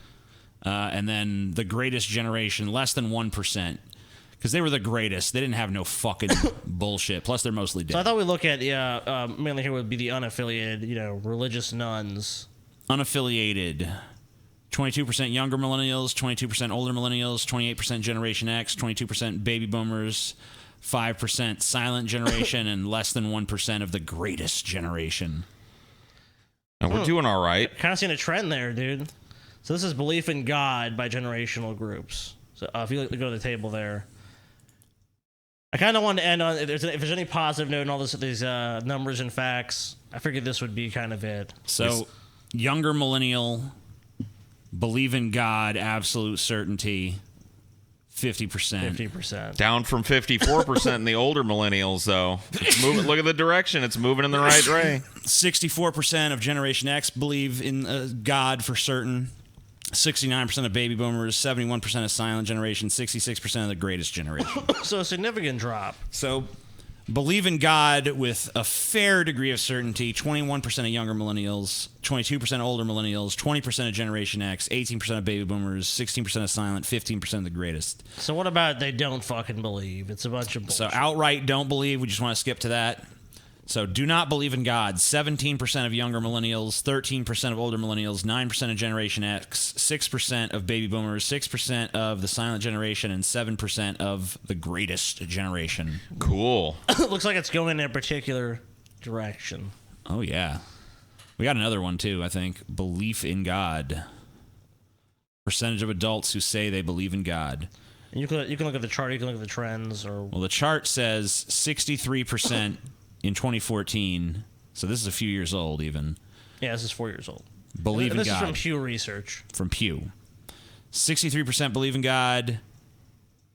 [SPEAKER 2] And then the greatest generation, less than 1%. Because they were the greatest. They didn't have no fucking bullshit. Plus, they're mostly dead.
[SPEAKER 3] So I thought we look at mainly here would be the unaffiliated, religious nuns.
[SPEAKER 2] Unaffiliated. 22% younger millennials, 22% older millennials, 28% Generation X, 22% baby boomers, 5% silent generation, and less than 1% of the greatest generation.
[SPEAKER 4] And we're doing all right.
[SPEAKER 3] Kind of seeing a trend there, dude. So this is belief in God by generational groups. So if you go to the table there, I kind of wanted to end on if there's any positive note in all these numbers and facts. I figured this would be kind of it.
[SPEAKER 2] So, younger millennial, believe in God, absolute certainty, 50%.
[SPEAKER 3] 50%.
[SPEAKER 4] Down from 54% in the older millennials, though. It's moving, look at the direction. It's moving in the right way.
[SPEAKER 2] 64% of Generation X believe in God for certain. 69% of baby boomers, 71% of silent generation, 66% of the greatest generation.
[SPEAKER 3] So a significant drop.
[SPEAKER 2] So, believe in God with a fair degree of certainty. 21% of younger millennials, 22% older millennials, 20% of Generation X, 18% of baby boomers, 16% of silent, 15% of the greatest.
[SPEAKER 3] So what about they don't fucking believe? It's a bunch of bullshit.
[SPEAKER 2] So outright don't believe. We just want to skip to that. So do not believe in God. 17% of younger millennials, 13% of older millennials, 9% of Generation X, 6% of baby boomers, 6% of the silent generation, and 7% of the greatest generation.
[SPEAKER 4] Cool.
[SPEAKER 3] It looks like it's going in a particular direction.
[SPEAKER 2] Oh, yeah. We got another one, too, I think. Belief in God. Percentage of adults who say they believe in God.
[SPEAKER 3] And you can look at the chart. You can look at the trends.
[SPEAKER 2] Well, the chart says 63% in 2014. So this is a few years old, even.
[SPEAKER 3] Yeah, this is 4 years old.
[SPEAKER 2] Believe in
[SPEAKER 3] This
[SPEAKER 2] God.
[SPEAKER 3] is from Pew Research.
[SPEAKER 2] From Pew. 63% believe in God.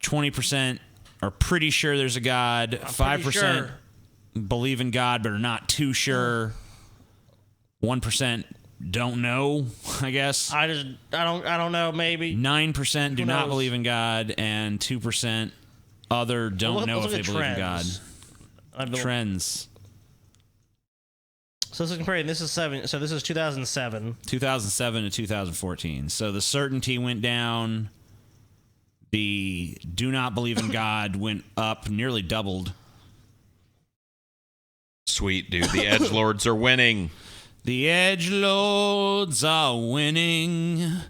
[SPEAKER 2] 20% are pretty sure there's a God. 5%
[SPEAKER 3] sure.
[SPEAKER 2] believe in God but are not too sure. 1% don't know, I guess.
[SPEAKER 3] I don't know. Maybe
[SPEAKER 2] 9% do not
[SPEAKER 3] knows?
[SPEAKER 2] believe in God, and 2% other don't know if they believe in God. Trends.
[SPEAKER 3] So this is comparing. This is 2007.
[SPEAKER 2] 2007 to 2014. So the certainty went down. The do not believe in God went up, nearly doubled.
[SPEAKER 4] Sweet, dude. The edgelords are winning.
[SPEAKER 2] The edgelords are winning.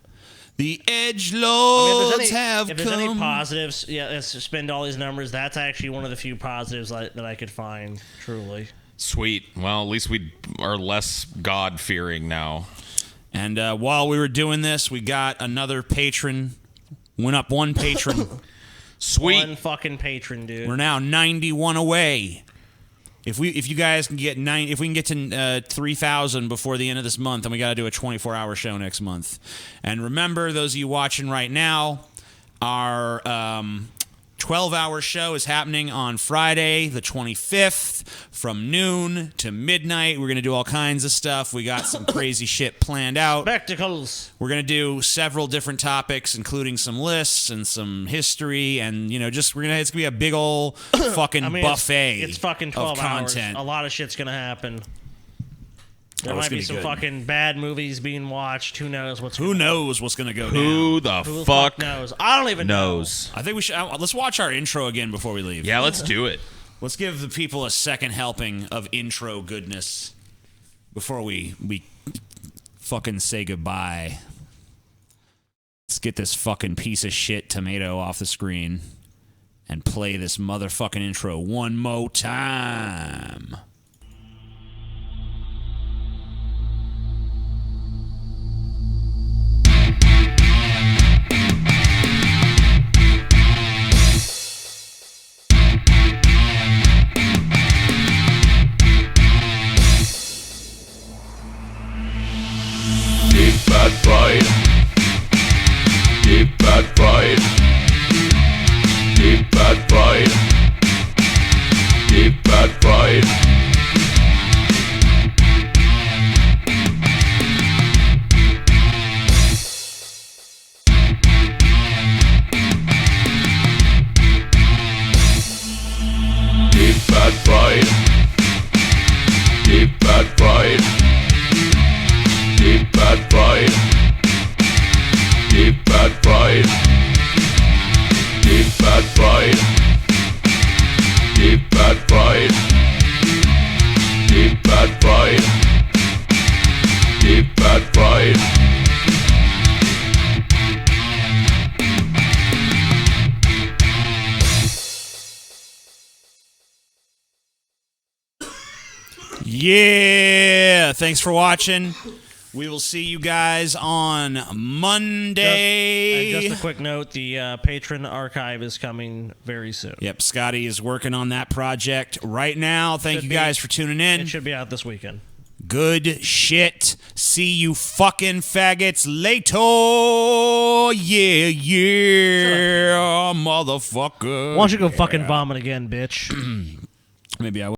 [SPEAKER 2] The edgelords have
[SPEAKER 3] if there's
[SPEAKER 2] come.
[SPEAKER 3] any positives, yeah, let's spend all these numbers. That's actually one of the few positives that I could find. Truly.
[SPEAKER 4] Sweet. Well, at least we are less God-fearing now.
[SPEAKER 2] And while we were doing this, we got another patron. Went up one patron.
[SPEAKER 4] Sweet.
[SPEAKER 3] One fucking patron, dude.
[SPEAKER 2] We're now 91 away. If you guys can get if we can get to 3,000 before the end of this month, then we got to do a 24-hour show next month. And remember, those of you watching right now, our 12-hour show is happening on Friday, the 25th, from noon to midnight. We're gonna do all kinds of stuff. We got some crazy shit planned out.
[SPEAKER 3] Spectacles.
[SPEAKER 2] We're gonna do several different topics, including some lists and some history, and it's gonna be a big old fucking buffet.
[SPEAKER 3] It's fucking 12
[SPEAKER 2] of
[SPEAKER 3] hours.
[SPEAKER 2] content.
[SPEAKER 3] A lot of shit's gonna happen. There
[SPEAKER 2] Oh, it's
[SPEAKER 3] might be
[SPEAKER 2] gonna be
[SPEAKER 3] some
[SPEAKER 2] good.
[SPEAKER 3] fucking bad movies being watched. Who knows what's
[SPEAKER 2] Who knows what's gonna go down?
[SPEAKER 4] Who the
[SPEAKER 3] Who the
[SPEAKER 4] fuck
[SPEAKER 3] knows? I don't even
[SPEAKER 4] knows?
[SPEAKER 2] I think we should. Let's watch our intro again before we leave.
[SPEAKER 4] Yeah, let's do it.
[SPEAKER 2] Let's give the people a second helping of intro goodness before we fucking say goodbye. Let's get this fucking piece of shit tomato off the screen and play this motherfucking intro one more time.
[SPEAKER 5] Deep fat fried. Deep fat fried. Deep fat fried. Deep fat fried. Deep fat fried. Deep fat fried. Deep fat fried. Deep fat fried. Deep fat fried. Deep fat fried. Deep fat fried. Deep fat fried.
[SPEAKER 2] Yeah, thanks for watching. We will see you guys on Monday.
[SPEAKER 3] And just a quick note, the patron archive is coming very soon.
[SPEAKER 2] Yep, Scotty is working on that project right now. Thank
[SPEAKER 3] Should
[SPEAKER 2] you
[SPEAKER 3] be-
[SPEAKER 2] guys for tuning in.
[SPEAKER 3] It should be out this weekend.
[SPEAKER 2] Good shit. See you fucking faggots later. Yeah, yeah, motherfucker.
[SPEAKER 3] Why don't you go fucking vomit again, bitch?
[SPEAKER 2] Maybe I will.